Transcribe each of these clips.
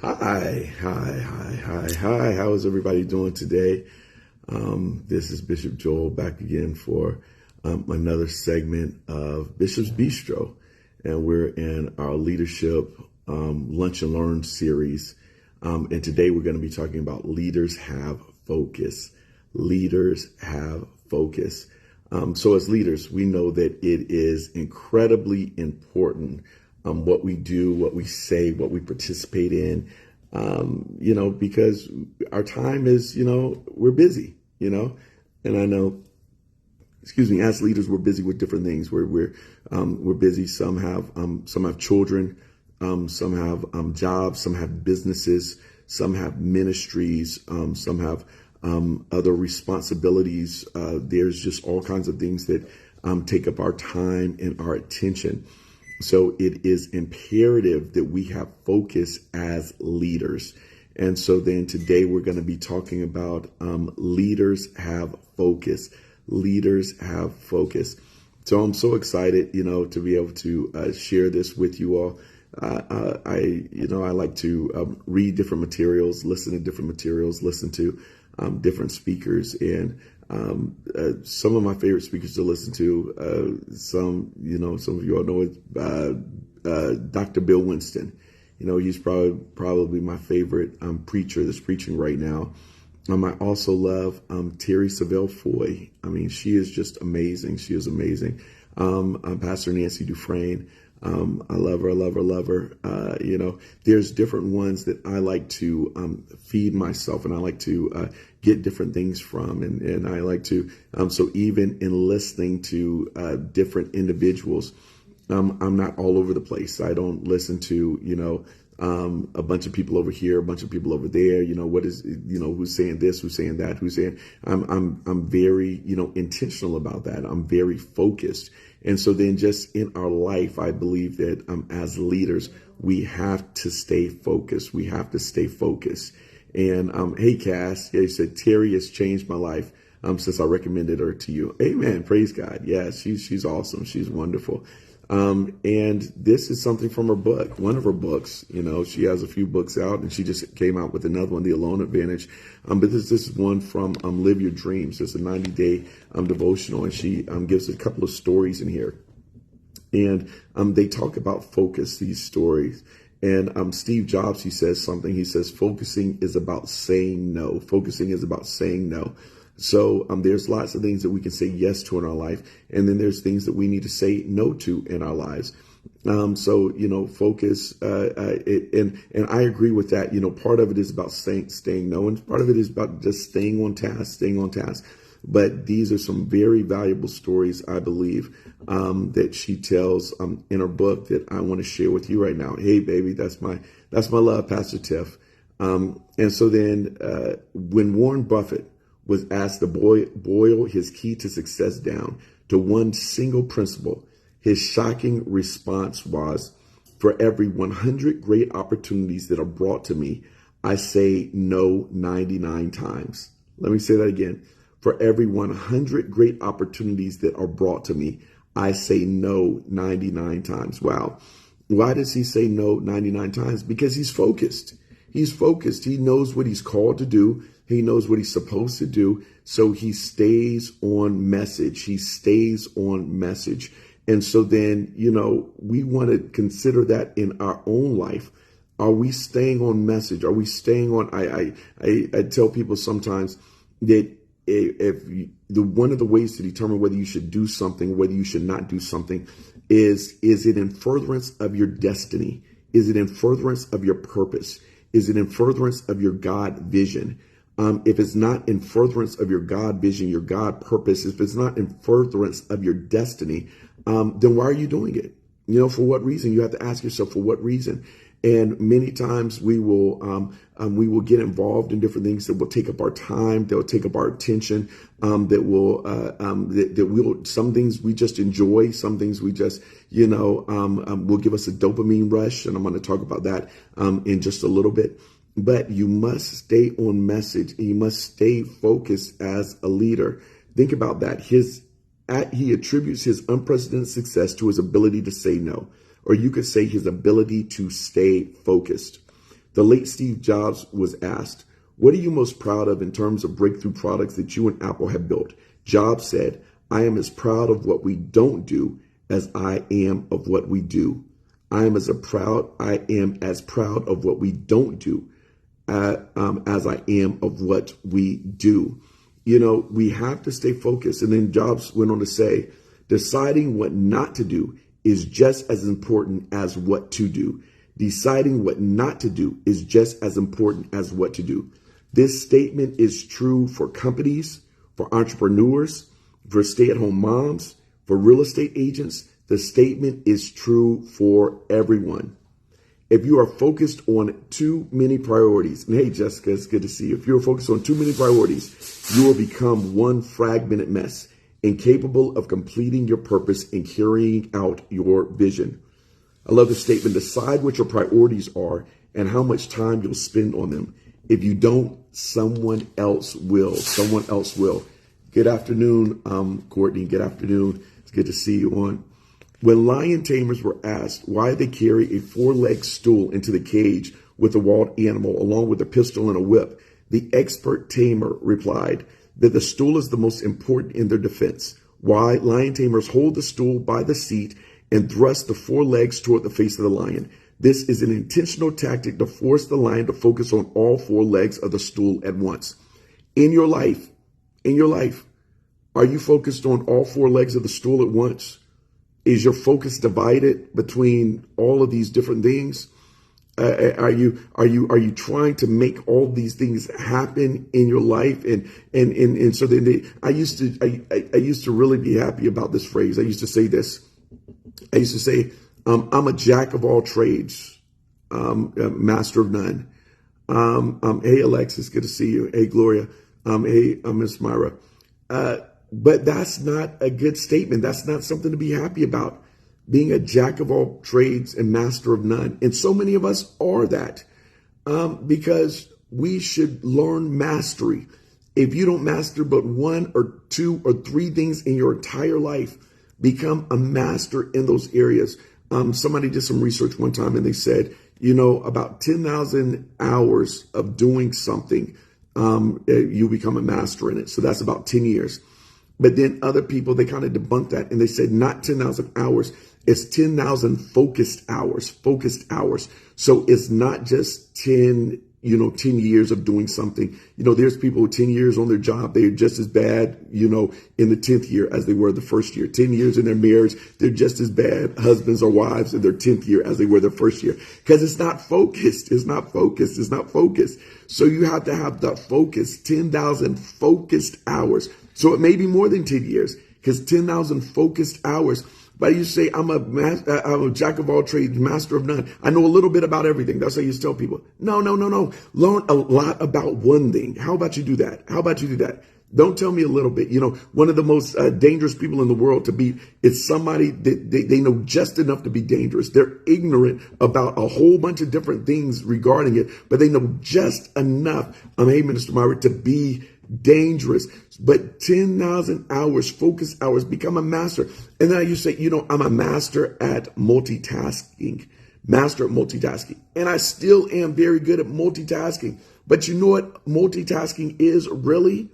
Hi. How is everybody doing today? This is Bishop Joel back again for another segment of Bishop's Bistro. And we're in our leadership lunch and learn series. And today we're going to be talking about leaders have focus. Leaders have focus. So as leaders, we know that it is incredibly important what we do, what we say, what we participate in, because our time is, we're busy, and I know, as leaders, we're busy with different things. We're busy. Some have children, some have jobs, some have businesses, some have ministries, some have other responsibilities. There's just all kinds of things that take up our time and our attention. So it is imperative that we have focus as leaders. And so then today we're going to be talking about leaders have focus. Leaders have focus. So I'm so excited, to be able to share this with you all. I like to read different materials, listen to different materials, listen to different speakers, and some of my favorite speakers to listen to. Some of you all know it, Dr. Bill Winston. He's probably my favorite preacher that's preaching right now. I also love Terry Savelle Foy. I mean, she is just amazing. She is amazing. Pastor Nancy Dufresne. I love her. There's different ones that I like to feed myself, and I like to get different things from, and I like to. So even in listening to different individuals, I'm not all over the place. I don't listen to a bunch of people over here, a bunch of people over there. Who's saying this, who's saying that, who's saying. I'm very intentional about that. I'm very focused. And so then just in our life, I believe that as leaders, we have to stay focused. We have to stay focused. And hey, Cass, you said Terry has changed my life since I recommended her to you. Amen. Praise God. Yeah, she's awesome. She's wonderful. And this is something from her book, one of her books. She has a few books out, and she just came out with another one, The Alone Advantage. But this is one from Live Your Dreams. It's a 90-day devotional, and she gives a couple of stories in here. And they talk about focus, these stories. And Steve Jobs, he says something. He says, focusing is about saying no. Focusing is about saying no. So there's lots of things that we can say yes to in our life, and then there's things that we need to say no to in our lives. Focus, and I agree with that. Part of it is about staying no, and part of it is about just staying on task. But these are some very valuable stories, I believe, that she tells in her book that I want to share with you right now. Hey, baby, that's my love, Pastor Tiff. And so then when Warren Buffett was asked to boil his key to success down to one single principle, his shocking response was, for every 100 great opportunities that are brought to me, I say no 99 times. Let me say that again. For every 100 great opportunities that are brought to me, I say no 99 times. Wow. Why does he say no 99 times? Because he's focused. He's focused. He knows what he's called to do. He knows what he's supposed to do. So he stays on message. He stays on message. And so then, we want to consider that in our own life. Are we staying on message? Are we staying on? I tell people sometimes that one of the ways to determine whether you should do something, whether you should not do something, is it in furtherance of your destiny? Is it in furtherance of your purpose? Is it in furtherance of your God vision? If it's not in furtherance of your God vision, your God purpose, if it's not in furtherance of your destiny, then why are you doing it? For what reason? You have to ask yourself, for what reason? And many times we will get involved in different things that will take up our time, that will take up our attention, that will some things we just enjoy, some things we just will give us a dopamine rush, and I'm going to talk about that in just a little bit. But you must stay on message, and you must stay focused as a leader. Think about that. He attributes his unprecedented success to his ability to say no. Or you could say his ability to stay focused. The late Steve Jobs was asked, "What are you most proud of in terms of breakthrough products that you and Apple have built?" Jobs said, "I am as proud of what we don't do as I am of what we do. I am as proud of what we don't do as I am of what we do." You know, we have to stay focused. And then Jobs went on to say, deciding what not to do is just as important as what to do. Deciding what not to do is just as important as what to do. This statement is true for companies, for entrepreneurs, for stay-at-home moms, for real estate agents. The statement is true for everyone. If you are focused on too many priorities, and hey, Jessica, it's good to see you. If you're focused on too many priorities, you will become one fragmented mess, incapable of completing your purpose and carrying out your vision. I love the statement, decide what your priorities are and how much time you'll spend on them. If you don't, someone else will. Someone else will. Good afternoon, Courtney. Good afternoon. It's good to see you on. When lion tamers were asked why they carry a four-legged stool into the cage with a wild animal along with a pistol and a whip, the expert tamer replied that the stool is the most important in their defense. Why? Lion tamers hold the stool by the seat and thrust the four legs toward the face of the lion. This is an intentional tactic to force the lion to focus on all four legs of the stool at once. In your life, are you focused on all four legs of the stool at once? Is your focus divided between all of these different things? Are you trying to make all these things happen in your life? And so then I used to really be happy about this phrase. I used to say this. I used to say, I'm a jack of all trades, master of none. Hey, Alexis, good to see you. Hey, Gloria. Hey, Miss Myra. But that's not a good statement. That's not something to be happy about. Being a jack of all trades and master of none. And so many of us are that because we should learn mastery. If you don't master but one or two or three things in your entire life, become a master in those areas. Somebody did some research one time and they said, about 10,000 hours of doing something, you become a master in it. So that's about 10 years. But then other people, they kind of debunked that and they said not 10,000 hours, it's 10,000 focused hours. So it's not just 10 years of doing something. There's people with 10 years on their job. They're just as bad, in the 10th year as they were the first year. 10 years in their marriage, they're just as bad husbands or wives in their 10th year as they were their first year. Because it's not focused. So you have to have the focus, 10,000 focused hours. So it may be more than 10 years because 10,000 focused hours. But you say, I'm a jack of all trades, master of none. I know a little bit about everything. That's how you tell people. No. Learn a lot about one thing. How about you do that? Don't tell me a little bit. One of the most dangerous people in the world to be is somebody that they know just enough to be dangerous. They're ignorant about a whole bunch of different things regarding it, but they know just enough, hey, Minister Myra, to be dangerous. But 10,000 hours, focus hours, become a master. And then you say, I'm a master at multitasking. And I still am very good at multitasking. But you know what multitasking is really?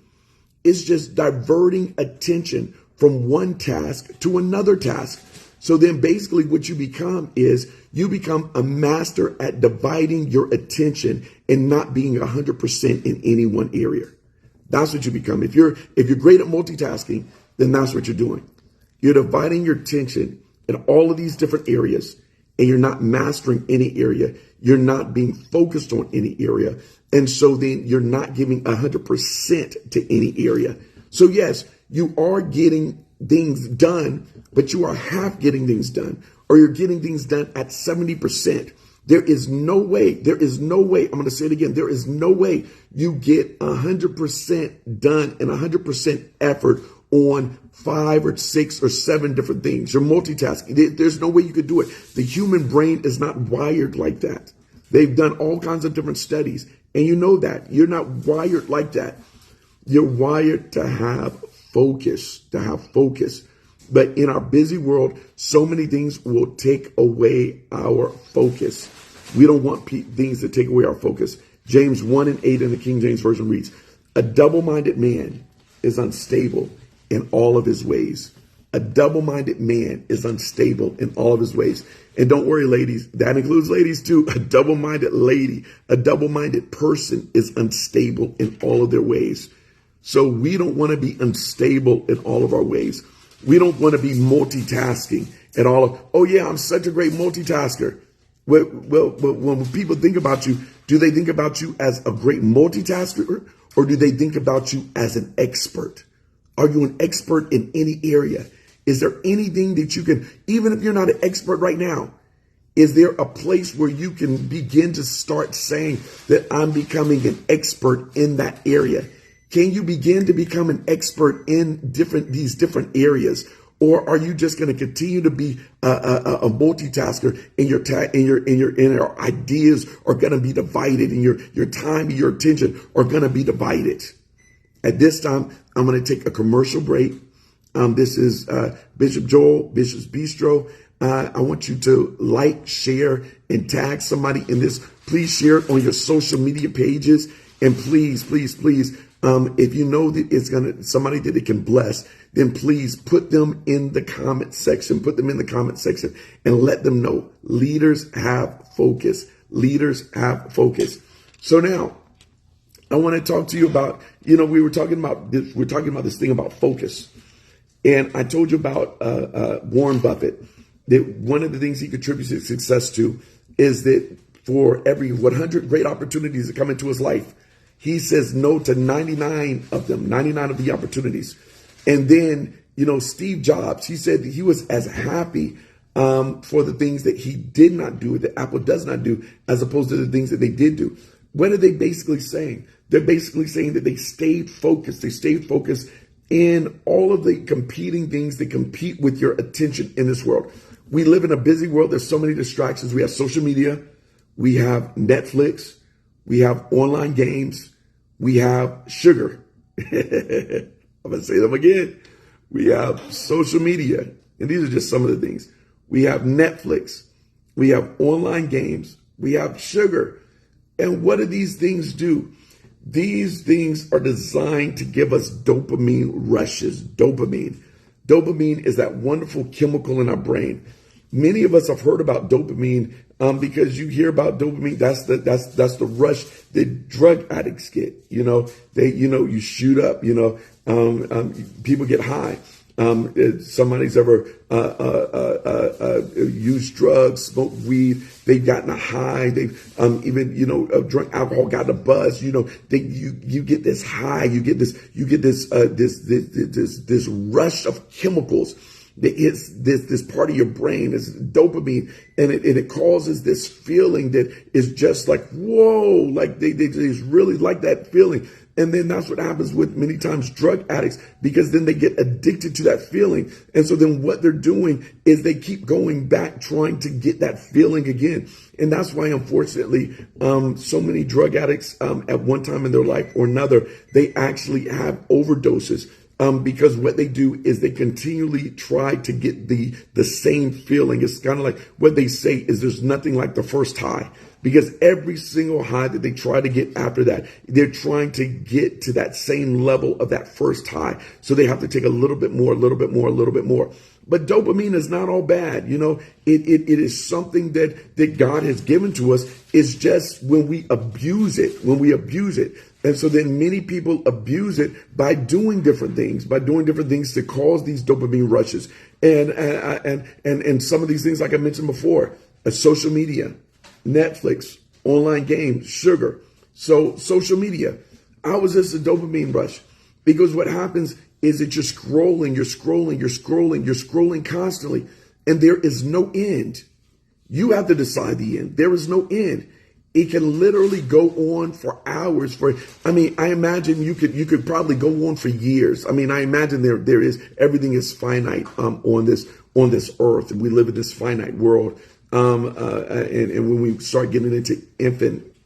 It's just diverting attention from one task to another task. So then basically what you become is you become a master at dividing your attention and not being 100% in any one area. That's what you become. If you're great at multitasking, then that's what you're doing. You're dividing your attention in all of these different areas, and you're not mastering any area. You're not being focused on any area. And so then you're not giving 100% to any area. So yes, you are getting things done, but you are half getting things done, or you're getting things done at 70%. There is no way, I'm going to say it again, there is no way you get 100% done and 100% effort on 5 or 6 or 7 different things. You're multitasking. There's no way you could do it. The human brain is not wired like that. They've done all kinds of different studies, and you know that. You're not wired like that. You're wired to have focus, But in our busy world, so many things will take away our focus. We don't want things that take away our focus. James 1:8 in the King James Version reads, a double-minded man is unstable in all of his ways. A double-minded man is unstable in all of his ways. And don't worry, ladies, that includes ladies too. A double-minded lady, a double-minded person is unstable in all of their ways. So we don't want to be unstable in all of our ways. We don't want to be multitasking at all of, oh yeah, I'm such a great multitasker. Well, when people think about you, do they think about you as a great multitasker, or do they think about you as an expert? Are you an expert in any area? Is there anything that you can, even if you're not an expert right now, is there a place where you can begin to start saying that I'm becoming an expert in that area? Can you begin to become an expert in these different areas? Or are you just going to continue to be a multitasker, and your ideas are going to be divided, and your time and your attention are going to be divided? At this time, I'm going to take a commercial break. This is Bishop Joel, Bishop's Bistro. I want you to like, share, and tag somebody in this. Please share it on your social media pages. And please, please, please, if you know that it's somebody that it can bless, then please put them in the comment section. Put them in the comment section and let them know. Leaders have focus. Leaders have focus. So now I want to talk to you about, we were talking about this. We're talking about this thing about focus. And I told you about Warren Buffett, that one of the things he contributes his success to is that for every 100 great opportunities that come into his life, he says no to 99 of them, 99 of the opportunities. And then, Steve Jobs, he said that he was as happy for the things that he did not do, that Apple does not do, as opposed to the things that they did do. What are they basically saying? They're basically saying that they stayed focused. They stayed focused in all of the competing things that compete with your attention in this world. We live in a busy world. There's so many distractions. We have social media. We have Netflix. We have online games. We have sugar. I'm going to say them again. We have social media. And these are just some of the things. We have Netflix. We have online games. We have sugar. And what do these things do? These things are designed to give us dopamine rushes. Dopamine. Dopamine is that wonderful chemical in our brain. Many of us have heard about dopamine because you hear about dopamine. That's the rush that drug addicts get. You shoot up. People get high. Somebody's ever used drugs, smoked weed, they've gotten a high, they've even drunk alcohol, gotten a buzz. You get this high, you get this rush of chemicals that hits this part of your brain, is dopamine, and it causes this feeling that is just like, whoa, like they just really like that feeling. And then that's what happens with many times drug addicts, because then they get addicted to that feeling. And so then what they're doing is they keep going back trying to get that feeling again. And that's why, unfortunately, so many drug addicts at one time in their life or another, they actually have overdoses. Because what they do is they continually try to get the same feeling. It's kind of like what they say is there's nothing like the first high. Because every single high that they try to get after that, they're trying to get to that same level of that first high. So they have to take a little bit more, a little bit more, a little bit more. But dopamine is not all bad. It is something that God has given to us. It's just when we abuse it, And so then many people abuse it by doing different things to cause these dopamine rushes. And some of these things, like I mentioned before, social media, Netflix, online games, sugar. So social media, how is this a dopamine rush? Because what happens is that you're scrolling constantly, and there is no end. You have to decide the end. There is no end. It can literally go on for hours. I imagine you could probably go on for years. I imagine everything is finite on this earth, and we live in this finite world. And when we start getting into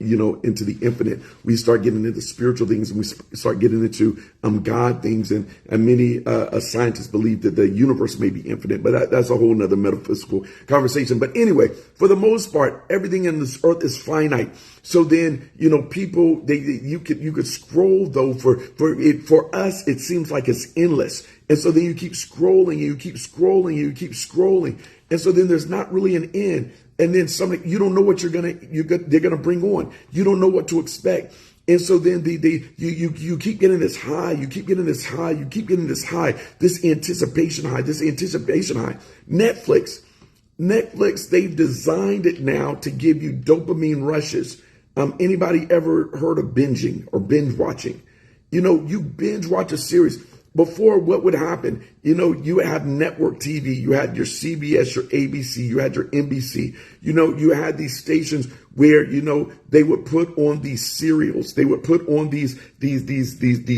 into the infinite, we start getting into spiritual things, and we start getting into God things. And many scientists believe that the universe may be infinite, but that's a whole nother metaphysical conversation. But anyway, for the most part, everything in this earth is finite. So then, people, you could scroll though for us, it seems like it's endless. And so then you keep scrolling and you keep scrolling and you keep scrolling. And so then there's not really an end. And then something, you don't know what they're gonna bring on. You don't know what to expect. And so then you keep getting this high, you keep getting this high, you keep getting this high, this anticipation high. Netflix, they've designed it now to give you dopamine rushes. Anybody ever heard of binging or binge watching? You binge watch a series. Before, what would happen? You had network TV, you had your CBS, your ABC, you had your NBC. You had these stations where, they would put on these serials. They would put on these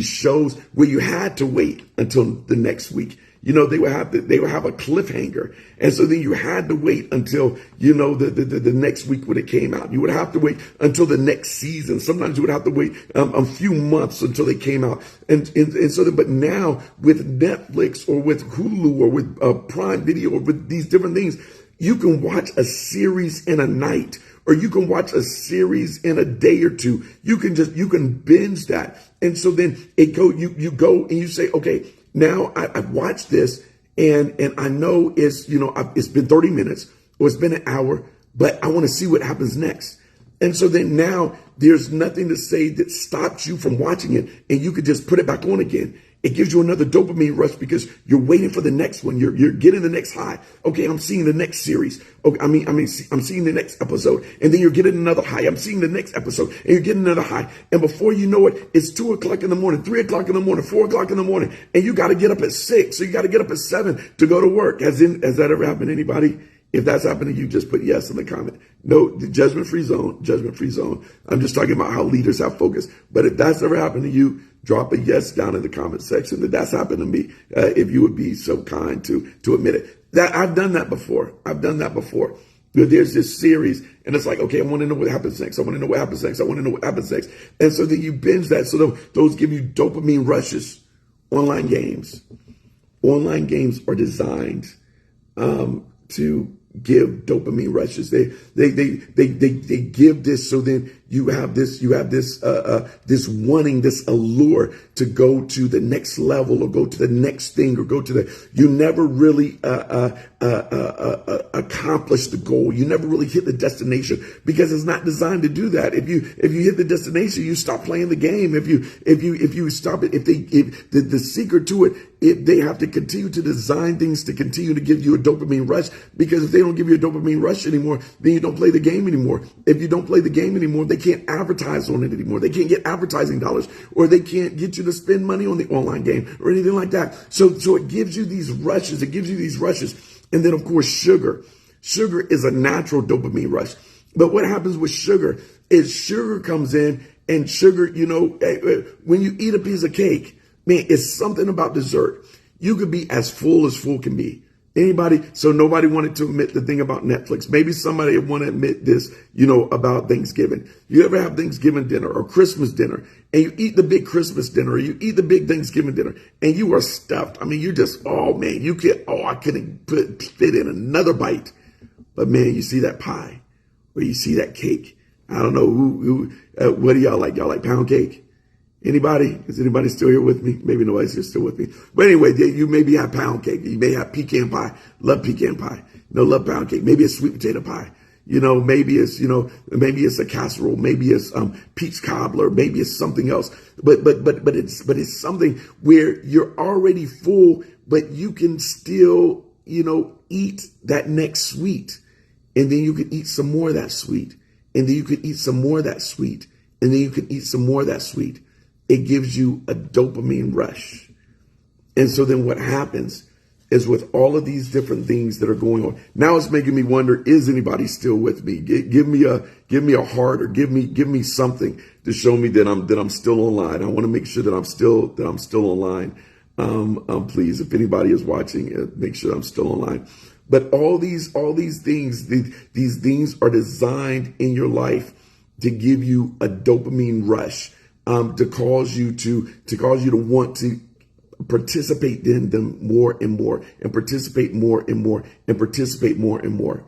shows where you had to wait until the next week. They would have a cliffhanger. And so then you had to wait until, the next week when it came out. You would have to wait until the next season. Sometimes you would have to wait a few months until they came out. But now with Netflix or with Hulu or with Prime Video or with these different things, you can watch a series in a night, or you can watch a series in a day or two. You can binge that. And so then you go and you say, okay, now I've watched this and I know it's been 30 minutes or it's been an hour, but I want to see what happens next. And so then now there's nothing to say that stops you from watching it, and you could just put it back on again. It gives you another dopamine rush because you're waiting for the next one. You're getting the next high. Okay, I'm seeing the next series. Okay, I'm seeing the next episode, and then you're getting another high. I'm seeing the next episode, and you're getting another high. And before you know it, it's 2 o'clock in the morning, 3 o'clock in the morning, 4 o'clock in the morning, and you got to get up at 6. So you got to get up at 7 to go to work. Has that ever happened to anybody? If that's happened to you, just put yes in the comment. No, the judgment-free zone. I'm just talking about how leaders have focus. But if that's ever happened to you, drop a yes down in the comment section that that's happened to me. If you would be so kind to admit it. That I've done that before. There's this series, and it's like, okay, I want to know what happens next. I want to know what happens next. And so then you binge that. So those give you dopamine rushes. Online games are designed to give dopamine rushes. They give this, so then you have this wanting, this allure to go to the next level or go to the next thing or go to you never really accomplish the goal. You never really hit the destination because it's not designed to do that. If you hit the destination, you stop playing the game. If you stop it, if the secret to it, they have to continue to design things to continue to give you a dopamine rush, because if they don't give you a dopamine rush anymore, then you don't play the game anymore. If you don't play the game anymore, they can't advertise on it anymore. They can't get advertising dollars, or they can't get you to spend money on the online game or anything like that. So it gives you these rushes. And then, of course, sugar. Sugar is a natural dopamine rush. But what happens with sugar is sugar comes in, and sugar, when you eat a piece of cake, man, it's something about dessert. You could be as full can be. Anybody? So nobody wanted to admit the thing about Netflix. Maybe somebody want to admit this, about Thanksgiving. You ever have Thanksgiving dinner or Christmas dinner, and you eat the big Christmas dinner, or you eat the big Thanksgiving dinner, and you are stuffed. I mean, you're just, I couldn't fit in another bite. But man, you see that pie, or you see that cake. I don't know what do y'all like? Y'all like pound cake? Anybody? Is anybody still here with me? Maybe nobody's here still with me. But anyway, you maybe have pound cake. You may have pecan pie. Love pecan pie. Love pound cake. Maybe it's sweet potato pie. Maybe it's a casserole. Maybe it's peach cobbler. Maybe it's something else. But it's something where you're already full, but you can still, eat that next sweet. And then you can eat some more of that sweet. And then you can eat some more of that sweet. And then you can eat some more of that sweet. It gives you a dopamine rush. And so then what happens is, with all of these different things that are going on, now it's making me wonder, is anybody still with me? Give me a heart, or give me something to show me that I'm still online. I want to make sure that I'm still online. Please, if anybody is watching, make sure I'm still online. But all these things, these things are designed in your life to give you a dopamine rush, to cause you to want to participate in them more and more, and participate more and more, and participate more and more.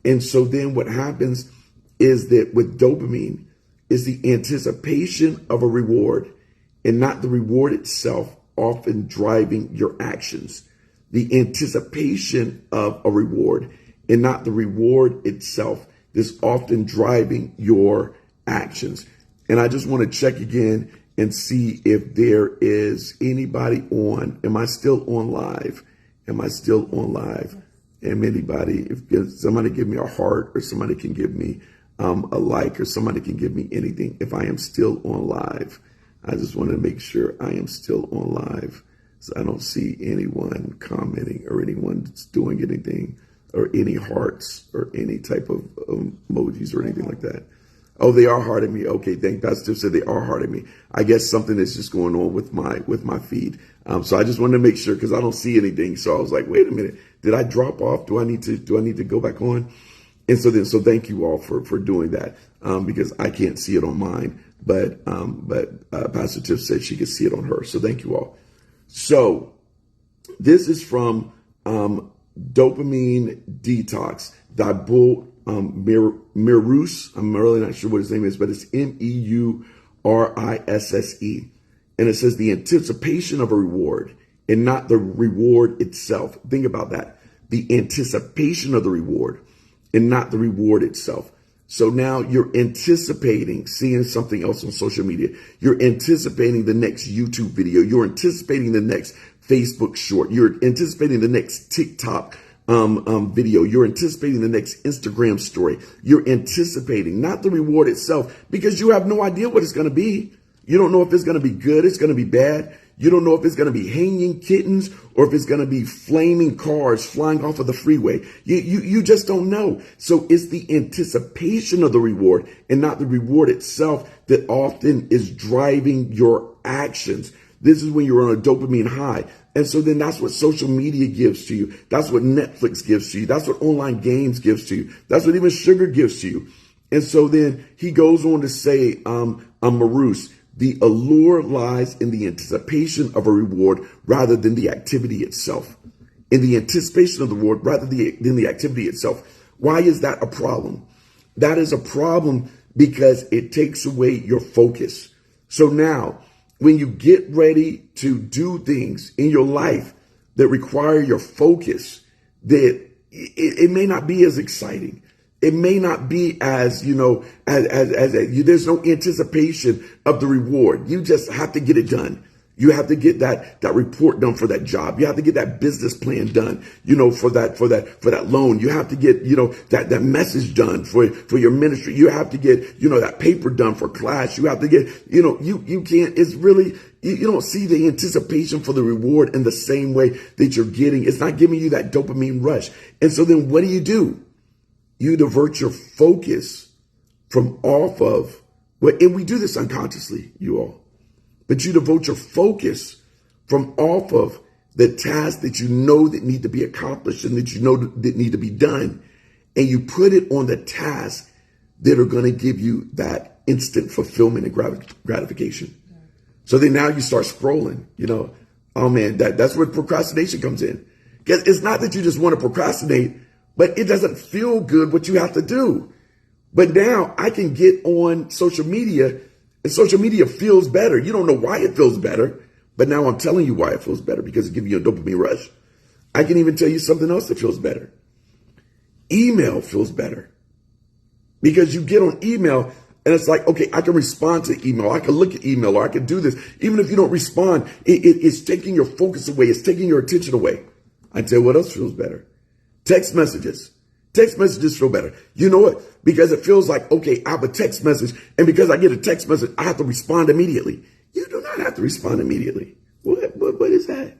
And so then what happens is that with dopamine is the anticipation of a reward and not the reward itself often driving your actions. The anticipation of a reward and not the reward itself is often driving your actions. And I just want to check again and see if there is anybody on. Am I still on live? Am I still on live? And anybody, if somebody give me a heart, or somebody can give me a like, or somebody can give me anything if I am still on live. I just want to make sure I am still on live. So I don't see anyone commenting or anyone that's doing anything, or any hearts or any type of emojis or anything like that. Oh, they are hearting me. Okay, thank Pastor said they are hearting me. I guess something is just going on with my feed. So I just wanted to make sure, because I don't see anything. So I was like, wait a minute, did I drop off? Do I need to go back on? And so thank you all for doing that, because I can't see it on mine, but Pastor Tiff said she could see it on her. So thank you all. So this is from Dopamine Detox. Dabul Mirus. I'm really not sure what his name is, but it's Meurisse. And it says the anticipation of a reward and not the reward itself. Think about that. The anticipation of the reward and not the reward itself. So now you're anticipating seeing something else on social media. You're anticipating the next YouTube video. You're anticipating the next Facebook short. You're anticipating the next TikTok video. You're anticipating the next Instagram story. You're anticipating not the reward itself, because you have no idea what it's going to be. You don't know if it's going to be good, it's going to be bad. You don't know if it's going to be hanging kittens or if it's going to be flaming cars flying off of the freeway. You just don't know. So it's the anticipation of the reward and not the reward itself that often is driving your actions. This is when you're on a dopamine high. And so then that's what social media gives to you. That's what Netflix gives to you. That's what online games gives to you. That's what even sugar gives to you. And so then he goes on to say, Marus, the allure lies in the anticipation of a reward rather than the activity itself. In the anticipation of the reward rather than the activity itself. Why is that a problem? That is a problem because it takes away your focus. So now, when you get ready to do things in your life that require your focus, that it may not be as exciting. It may not be as, there's no anticipation of the reward. You just have to get it done. You have to get that report done for that job. You have to get that business plan done, for that loan. You have to get, that message done for your ministry. You have to get, that paper done for class. You have to get, you can't, it's really, you don't see the anticipation for the reward in the same way that you're getting. It's not giving you that dopamine rush. And so then what do? You divert your focus from off of, and we do this unconsciously, you all, but you devote your focus from off of the tasks that you know that need to be accomplished and that you know that need to be done. And you put it on the tasks that are going to give you that instant fulfillment and gratification. So then now you start scrolling, oh man, that's where procrastination comes in. Because it's not that you just want to procrastinate, but it doesn't feel good what you have to do. But now I can get on social media and social media feels better. You don't know why it feels better, but now I'm telling you why it feels better, because it gives you a dopamine rush. I can even tell you something else that feels better. Email feels better because you get on email and it's like, okay, I can respond to email. I can look at email, or I can do this. Even if you don't respond, it's taking your focus away. It's taking your attention away. I tell you what else feels better. Text messages. Text messages feel better. You know what? Because it feels like, okay, I have a text message, and because I get a text message, I have to respond immediately. You do not have to respond immediately. What is that?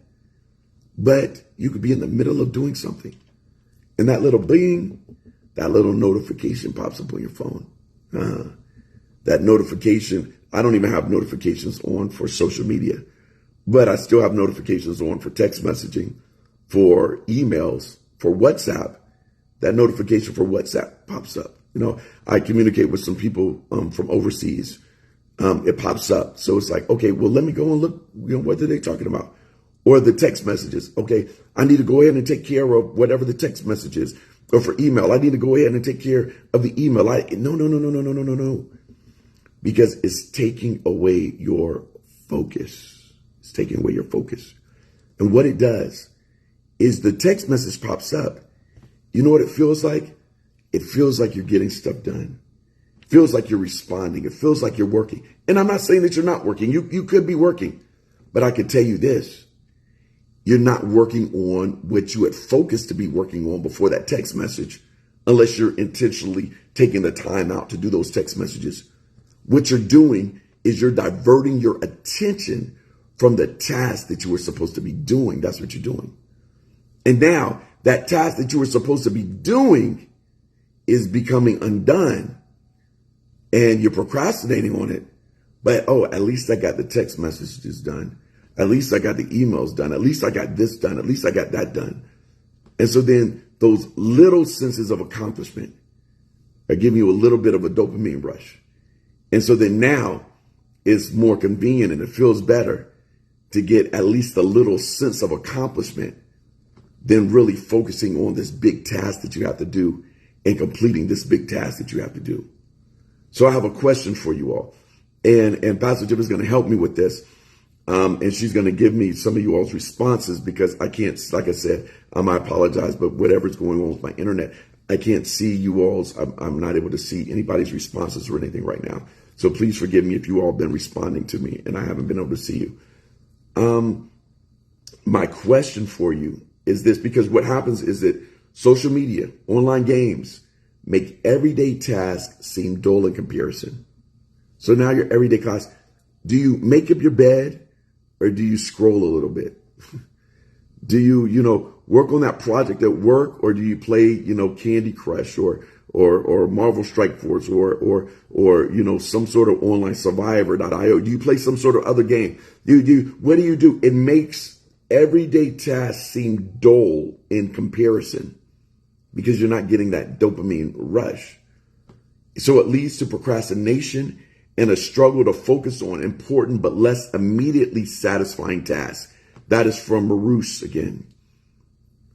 But you could be in the middle of doing something, and that little bing, that little notification pops up on your phone. That notification, I don't even have notifications on for social media, but I still have notifications on for text messaging, for emails, for WhatsApp, that notification for WhatsApp pops up. I communicate with some people from overseas. It pops up. So it's like, okay, well, let me go and look, what are they talking about? Or the text messages. Okay, I need to go ahead and take care of whatever the text message is. Or for email, I need to go ahead and take care of the email. No. Because it's taking away your focus. It's taking away your focus. And what it does is the text message pops up. You know what it feels like? It feels like you're getting stuff done. It feels like you're responding. It feels like you're working. And I'm not saying that you're not working. You could be working. But I can tell you this. You're not working on what you had focused to be working on before that text message, unless you're intentionally taking the time out to do those text messages. What you're doing is you're diverting your attention from the task that you were supposed to be doing. That's what you're doing. And now that task that you were supposed to be doing is becoming undone, and you're procrastinating on it. But, at least I got the text messages done. At least I got the emails done. At least I got this done. At least I got that done. And so then those little senses of accomplishment are giving you a little bit of a dopamine rush. And so then now it's more convenient and it feels better to get at least a little sense of accomplishment than really focusing on this big task that you have to do and completing this big task that you have to do. So I have a question for you all. And Pastor Jim is going to help me with this. And she's going to give me some of you all's responses, because I can't, like I said, I apologize, but whatever's going on with my internet, I can't see you all's, I'm not able to see anybody's responses or anything right now. So please forgive me if you all have been responding to me and I haven't been able to see you. My question for you is this, because what happens is that social media, online games make everyday tasks seem dull in comparison. So now your everyday tasks, do you make up your bed? Or do you scroll a little bit? Do you, work on that project at work? Or do you play, Candy Crush or Marvel Strike Force or some sort of online survivor.io? Do you play some sort of other game? What do you do? It makes everyday tasks seem dull in comparison because you're not getting that dopamine rush. So it leads to procrastination and a struggle to focus on important but less immediately satisfying tasks. That is from Marouche again.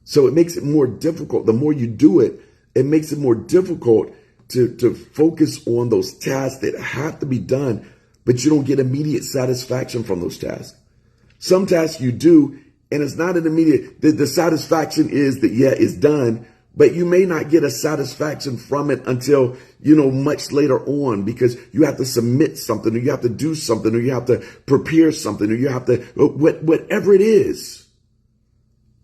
So it makes it more difficult. The more you do it, it makes it more difficult to focus on those tasks that have to be done, but you don't get immediate satisfaction from those tasks. Some tasks you do, and it's not an immediate, the satisfaction is that, it's done, but you may not get a satisfaction from it until, much later on, because you have to submit something, or you have to do something, or you have to prepare something, or you have to, whatever it is.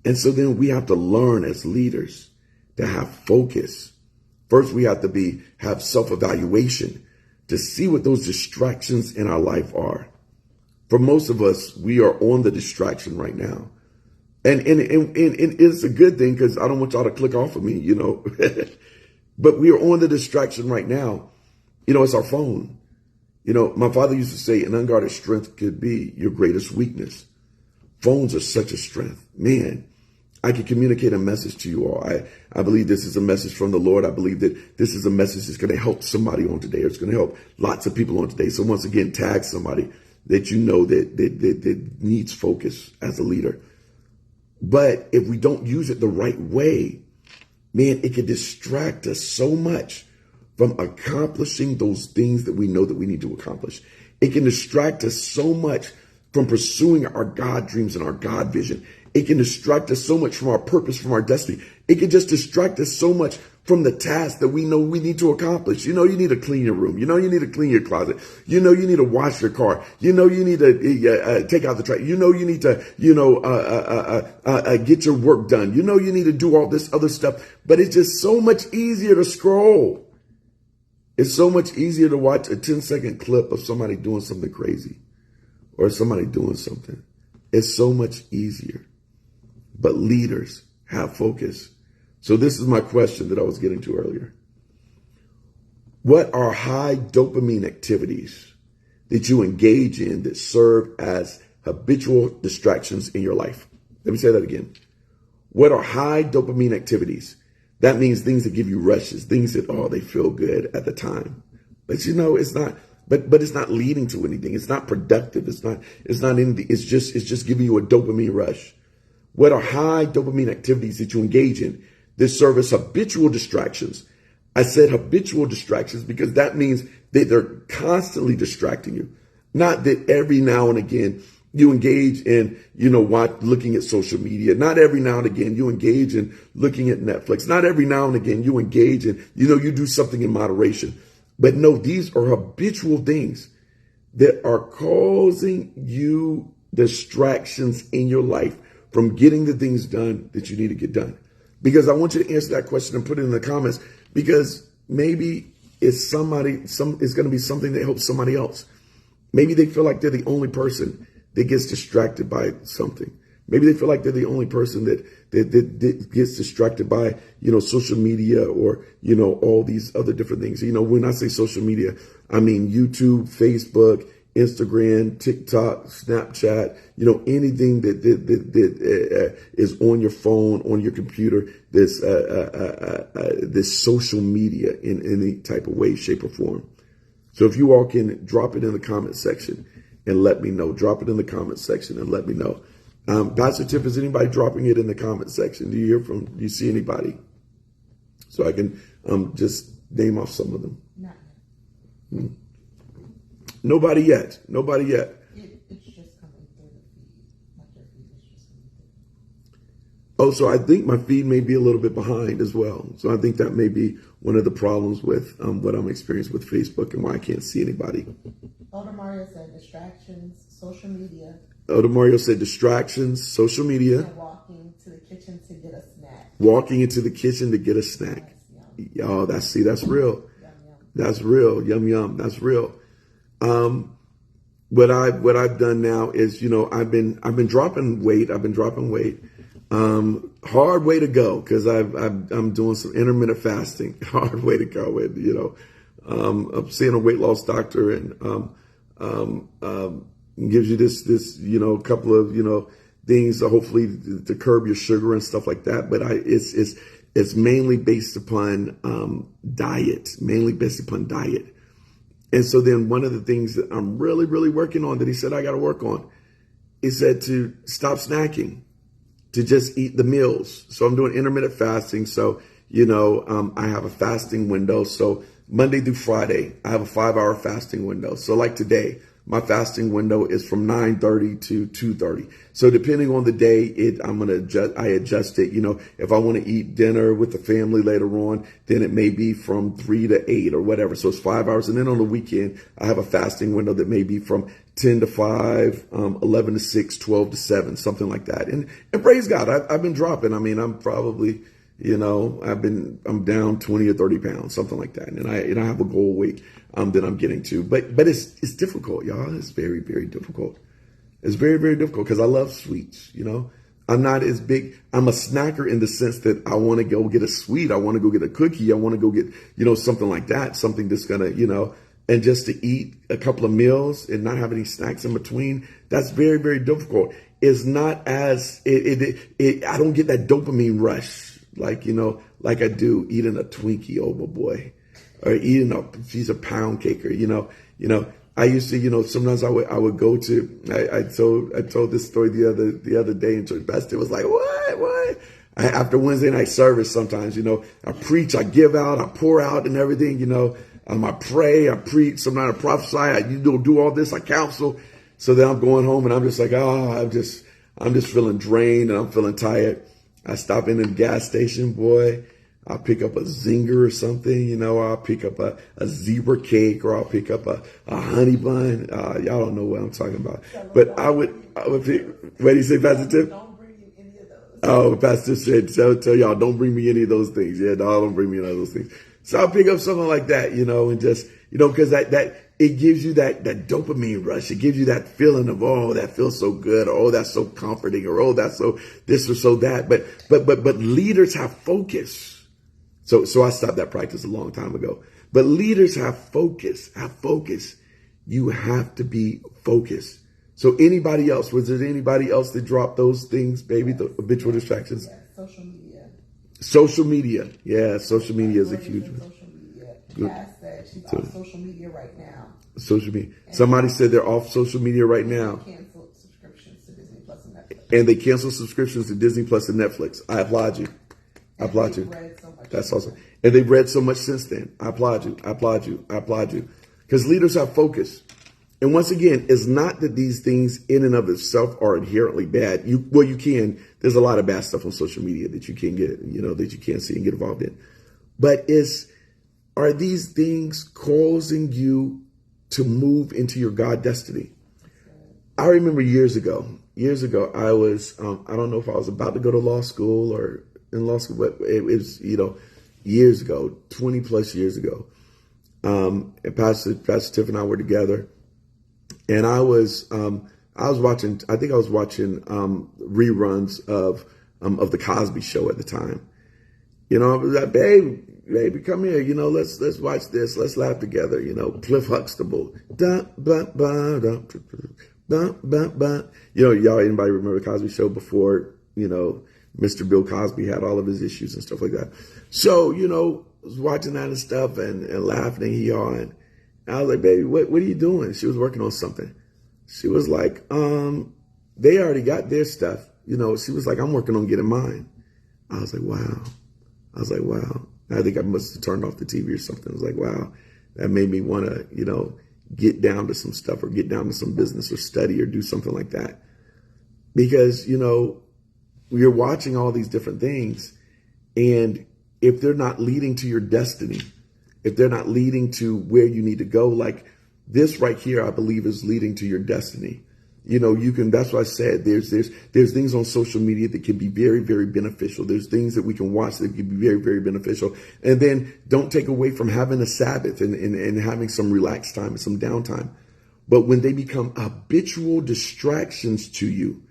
And so then we have to learn as leaders to have focus. First, we have to have self-evaluation to see what those distractions in our life are. For most of us, we are on the distraction right now. And it's a good thing, because I don't want y'all to click off of me, but we are on the distraction right now. It's our phone. My father used to say an unguarded strength could be your greatest weakness. Phones are such a strength. Man, I can communicate a message to you all. I believe this is a message from the Lord. I believe that this is a message that's going to help somebody on today, or it's going to help lots of people on today. So once again, tag somebody that that needs focus as a leader. But if we don't use it the right way, man, it can distract us so much from accomplishing those things that we know that we need to accomplish. It can distract us so much from pursuing our God dreams and our God vision. It can distract us so much from our purpose, from our destiny. It can just distract us so much from the task that we know we need to accomplish. You need to clean your room. You need to clean your closet. You need to wash your car. You need to take out the trash. You need to, get your work done. You need to do all this other stuff. But it's just so much easier to scroll. It's so much easier to watch a 10-second clip of somebody doing something crazy or somebody doing something. It's so much easier. But leaders have focus. So this is my question that I was getting to earlier. What are high dopamine activities that you engage in that serve as habitual distractions in your life? Let me say that again. What are high dopamine activities? That means things that give you rushes, things that, oh, they feel good at the time. But it's not, but it's not leading to anything. It's not productive. It's not anything. It's just giving you a dopamine rush. What are high dopamine activities that you engage in? This serve as habitual distractions. I said habitual distractions because that means that they're constantly distracting you. Not that every now and again you engage in, looking at social media. Not every now and again you engage in looking at Netflix. Not every now and again you engage in, you do something in moderation. But no, these are habitual things that are causing you distractions in your life from getting the things done that you need to get done. Because I want you to answer that question and put it in the comments, because maybe it's going to be something that helps somebody else. Maybe they feel like they're the only person that gets distracted by something. Maybe they feel like they're the only person that gets distracted by, social media or, all these other different things. When I say social media, I mean YouTube, Facebook, Instagram, TikTok, Snapchat, anything that is on your phone, on your computer, this social media in any type of way, shape, or form. So if you all can drop it in the comment section and let me know. Drop it in the comment section and let me know. Pastor Tiff, is anybody dropping it in the comment section? Do you see anybody? So I can just name off some of them. Not yet. Nobody yet. Nobody yet. It's just coming through the feed. Like your feed is just coming through. Oh, so I think my feed may be a little bit behind as well. So I think that may be one of the problems with what I'm experiencing with Facebook and why I can't see anybody. Elder Mario said distractions, social media. Elder Mario said distractions, social media. And walking to the kitchen to get a snack. Walking into the kitchen to get a snack. Yes, Oh, that's real. Yum, yum. That's real. Yum, yum. That's real. What I've done now is, I've been dropping weight. I've been dropping weight. Hard way to go, because I'm doing some intermittent fasting. Hard way to go. And, I'm seeing a weight loss doctor, and gives you this couple of things, hopefully to curb your sugar and stuff like that. But it's mainly based upon diet. And so then one of the things that I'm really, really working on, that he said I got to work on, is said to stop snacking, to just eat the meals. So I'm doing intermittent fasting. So, I have a fasting window. So Monday through Friday, I have a 5-hour fasting window. So like today, my fasting window is from 9:30 to 2:30. So depending on the day, I adjust it. If I want to eat dinner with the family later on, then it may be from 3 to 8 or whatever. So it's 5 hours. And then on the weekend, I have a fasting window that may be from 10 to 5, 11 to 6, 12 to 7, something like that. And praise God, I've been dropping. I mean, I'm probably, I'm down 20 or 30 pounds, something like that. And I have a goal weight that I'm getting to, but it's difficult, y'all. It's very, very difficult. It's very, very difficult because I love sweets. I'm not as big. I'm a snacker in the sense that I want to go get a sweet. I want to go get a cookie. I want to go get, something like that, something that's going to, and just to eat a couple of meals and not have any snacks in between. That's very, very difficult. It's not as, I don't get that dopamine rush like I do eating a Twinkie, oh my boy, or eating a piece of pound cake, or, I used to, sometimes I would go to, I told this story the other day in church. Pastor was like, what? After Wednesday night service, sometimes, I preach, I give out, I pour out and everything, I pray, I preach, sometimes I prophesy, I do all this, I counsel. So then I'm going home and I'm just like, I'm just feeling drained and I'm feeling tired. I stop in the gas station, boy. I'll pick up a zinger or something, I'll pick up a zebra cake, or I'll pick up a honey bun. Y'all don't know what I'm talking about. But I would pick, what do you say, Pastor Tim? Don't bring you any of those. Oh, Pastor said, tell y'all, don't bring me any of those things. Yeah, no, don't bring me any of those things. So I'll pick up something like that, and just, because that it gives you that dopamine rush. It gives you that feeling of, oh, that feels so good, or oh, that's so comforting, or oh, that's so this or so that. But leaders have focus. So I stopped that practice a long time ago. But leaders have focus. You have to be focused. So anybody else, was there anybody else that dropped those things, baby, the habitual distractions? Yes. social media. Social media. Yeah, social media is a huge one. Social media. Good. Cass said she's off social media right now. Social media. Somebody said they're off social media right now. Canceled subscriptions to Disney Plus and Netflix. And they canceled subscriptions to Disney Plus and Netflix. I applaud you. I applaud you. That's awesome. And they've read so much since then. I applaud you. I applaud you. I applaud you. Because leaders have focus. And once again, it's not that these things in and of itself are inherently bad. You can. There's a lot of bad stuff on social media that you can get, that you can't see and get involved in. But are these things causing you to move into your God destiny? I remember years ago, I was, I don't know if I was about to go to law school or in law school, but it was, years ago, 20 plus years ago. And Pastor Tiff and I were together, and I was watching reruns of the Cosby Show at the time. I was like, baby, come here. Let's watch this. Let's laugh together. Cliff Huxtable. Y'all, anybody remember the Cosby Show before, Mr. Bill Cosby had all of his issues and stuff like that. So, was watching that and stuff and laughing and yawing. And I was like, baby, what are you doing? She was working on something. She was like, they already got their stuff. She was like, I'm working on getting mine. I was like, wow. I think I must have turned off the TV or something. I was like, wow, that made me want to, get down to some stuff or get down to some business or study or do something like that. Because, you're watching all these different things, and if they're not leading to your destiny, if they're not leading to where you need to go, like this right here, I believe is leading to your destiny. That's why I said there's things on social media that can be very, very beneficial. There's things that we can watch that can be very, very beneficial. And then don't take away from having a Sabbath and having some relaxed time and some downtime. But when they become habitual distractions to you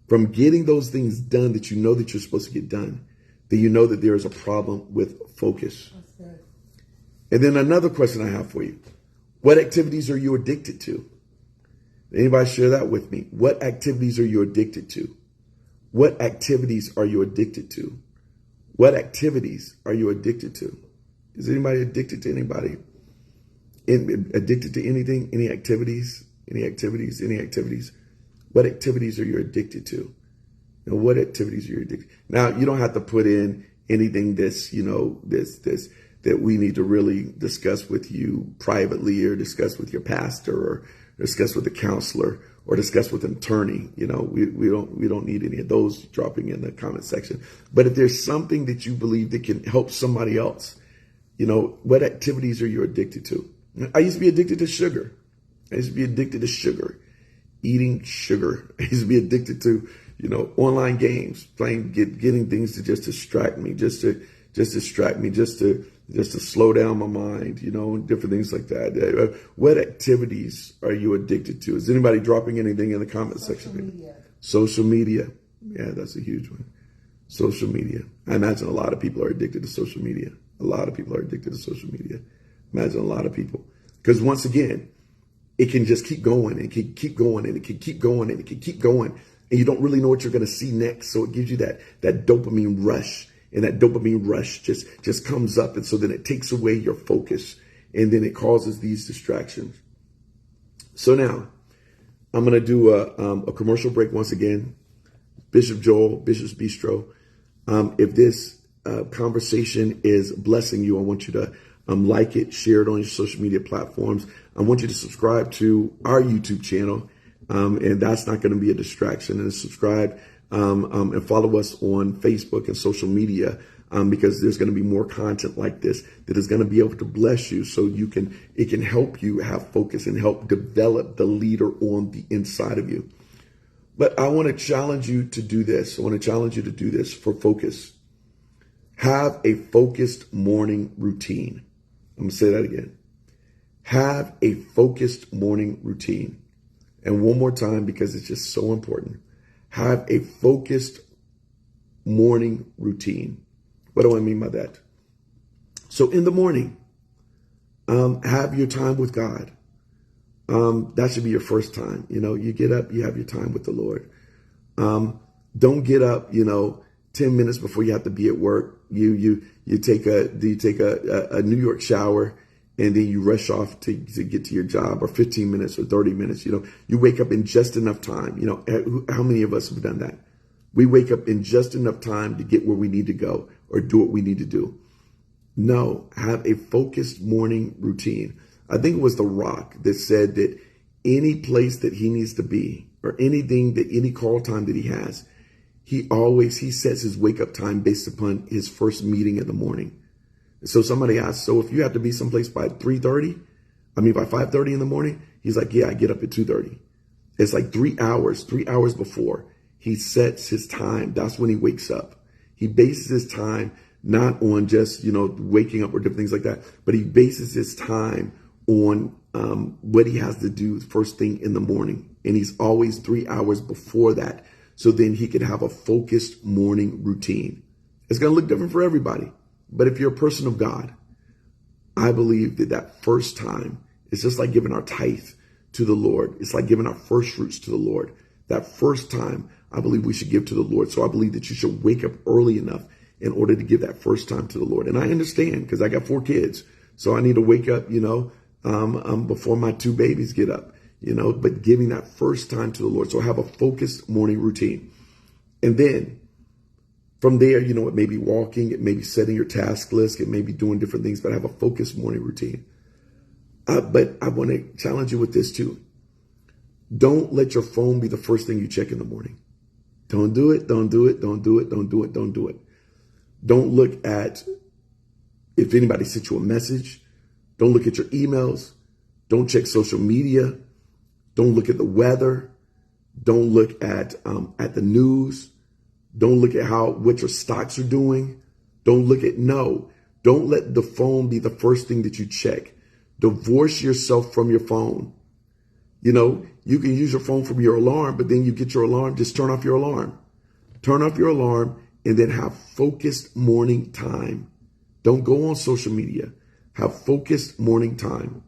from getting those things done that that you're supposed to get done, then you know that there is a problem with focus. That's good. And then another question I have for you. What activities are you addicted to? Anybody share that with me? What activities are you addicted to? What activities are you addicted to? What activities are you addicted to? Is anybody addicted to anybody? Addicted to anything? Any activities? Any activities? Any activities? What activities are you addicted to? What activities are you addicted to? Now, you don't have to put in anything that's, that we need to really discuss with you privately or discuss with your pastor or discuss with a counselor or discuss with an attorney. We don't need any of those dropping in the comment section. But if there's something that you believe that can help somebody else, what activities are you addicted to? I used to be addicted to sugar. Eating sugar. I used to be addicted to, online games, getting things to just distract me, just to slow down my mind, different things like that. What activities are you addicted to? Is anybody dropping anything in the comment section? Social media. Yeah, that's a huge one. Social media. I imagine a lot of people are addicted to social media. Imagine a lot of people. Because once again, it can just keep going and it can keep going and it can keep going and it can keep going. And you don't really know what you're going to see next. So it gives you that dopamine rush. And that dopamine rush just comes up. And so then it takes away your focus. And then it causes these distractions. So now I'm going to do a commercial break once again. Bishop Joel, Bishop's Bistro. If this conversation is blessing you, I want you to like it, share it on your social media platforms. I want you to subscribe to our YouTube channel. And that's not going to be a distraction. And subscribe and follow us on Facebook and social media because there's going to be more content like this that is going to be able to bless you so it can help you have focus and help develop the leader on the inside of you. But I want to challenge you to do this. I want to challenge you to do this for focus. Have a focused morning routine. I'm going to say that again. Have a focused morning routine. And one more time, because it's just so important. Have a focused morning routine. What do I mean by that? So in the morning, have your time with God. That should be your first time. You get up, you have your time with the Lord. Don't get up, 10 minutes before you have to be at work, you take a New York shower, and then you rush off to get to your job, or 15 minutes or 30 minutes. You wake up in just enough time. How many of us have done that? We wake up in just enough time to get where we need to go or do what we need to do. No, have a focused morning routine. I think it was The Rock that said that any place that he needs to be, or any call time that he has, he sets his wake up time based upon his first meeting in the morning. So somebody asked, so if you have to be someplace by 5:30 in the morning, he's like, yeah, I get up at 2:30. It's like 3 hours before he sets his time. That's when he wakes up. He bases his time not on just, waking up or different things like that, but he bases his time on what he has to do first thing in the morning. And he's always 3 hours before that. So then he can have a focused morning routine. It's going to look different for everybody. But if you're a person of God, I believe that first time, it's just like giving our tithe to the Lord. It's like giving our first fruits to the Lord. That first time, I believe we should give to the Lord. So I believe that you should wake up early enough in order to give that first time to the Lord. And I understand, because I got 4 kids. So I need to wake up, before my 2 babies get up, but giving that first time to the Lord. So have a focused morning routine. And then from there, it may be walking, it may be setting your task list, it may be doing different things, but have a focused morning routine. But I want to challenge you with this too. Don't let your phone be the first thing you check in the morning. Don't do it. Don't do it. Don't do it. Don't do it. Don't do it. Don't look at if anybody sent you a message. Don't look at your emails. Don't check social media. Don't look at the weather. Don't look at the news. Don't look at what your stocks are doing. Don't let the phone be the first thing that you check. Divorce yourself from your phone. You can use your phone from your alarm, but then you get your alarm, just turn off your alarm. Turn off your alarm and then have focused morning time. Don't go on social media. Have focused morning time.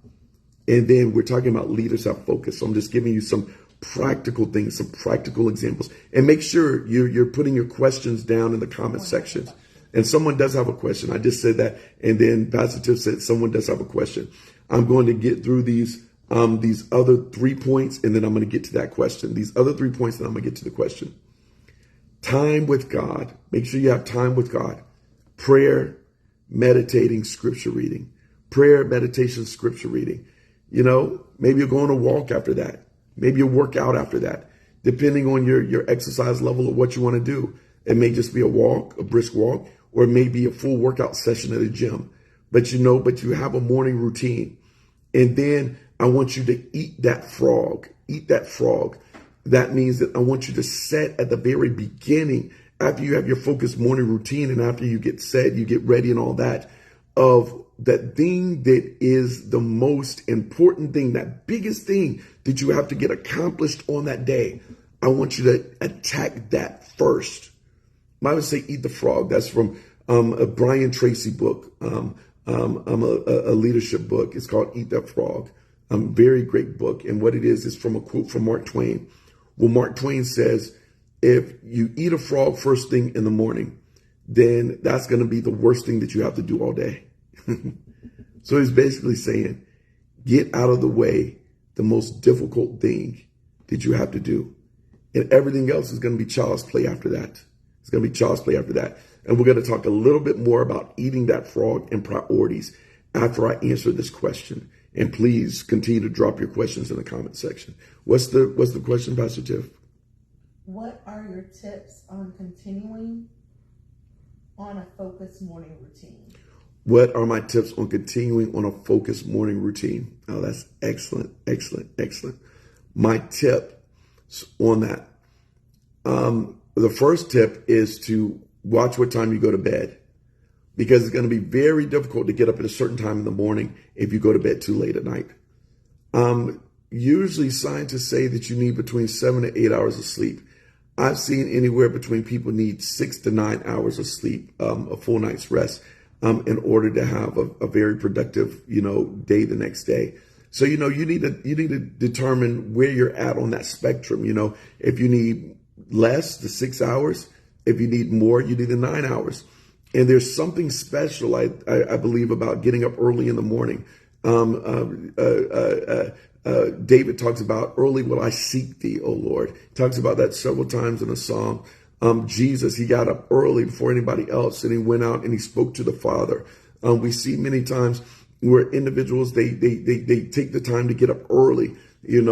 And then we're talking about leaders have focus. So I'm just giving you some practical things, some practical examples. And make sure you're putting your questions down in the comment section. And someone does have a question. I just said that. And then Pastor Tiff said someone does have a question. I'm going to get through these other 3 points, and then I'm going to get to that question. These other 3 points, and I'm going to get to the question. Time with God. Make sure you have time with God. Prayer, meditating, scripture reading. Prayer, meditation, scripture reading. Maybe you're going to walk after that. Maybe you work out after that, depending on your exercise level or what you want to do. It may just be a walk, a brisk walk, or it may be a full workout session at a gym. But you have a morning routine. And then I want you to eat that frog. Eat that frog. That means that I want you to set at the very beginning, after you have your focused morning routine and after you get set, you get ready and all that, of that thing that is the most important thing, that biggest thing that you have to get accomplished on that day. I want you to attack that first. I would say eat the frog. That's from a Brian Tracy book, a leadership book. It's called Eat That Frog. Very great book. And what it is from a quote from Mark Twain. Well, Mark Twain says, if you eat a frog first thing in the morning, then that's going to be the worst thing that you have to do all day. So he's basically saying, get out of the way the most difficult thing that you have to do. And everything else is going to be child's play after that. It's going to be child's play after that. And we're going to talk a little bit more about eating that frog and priorities after I answer this question. And please continue to drop your questions in the comment section. What's the question, Pastor Tiff? What are your tips on continuing on a focused morning routine? What are my tips on continuing on a focused morning routine? Oh, that's excellent, excellent, excellent. My tip on that. The first tip is to watch what time you go to bed, because it's going to be very difficult to get up at a certain time in the morning if you go to bed too late at night. Usually scientists say that you need between 7 to 8 hours of sleep. I've seen anywhere between people need 6 to 9 hours of sleep, a full night's rest, in order to have a very productive, day the next day. So, you need to determine where you're at on that spectrum. If you need less, the 6 hours, If you need more, you need the 9 hours. And there's something special, I believe, about getting up early in the morning. David talks about, early will I seek thee, O Lord. He talks about that several times in a song. Jesus, he got up early before anybody else, and he went out and he spoke to the Father. We see many times where individuals, they take the time to get up early. We even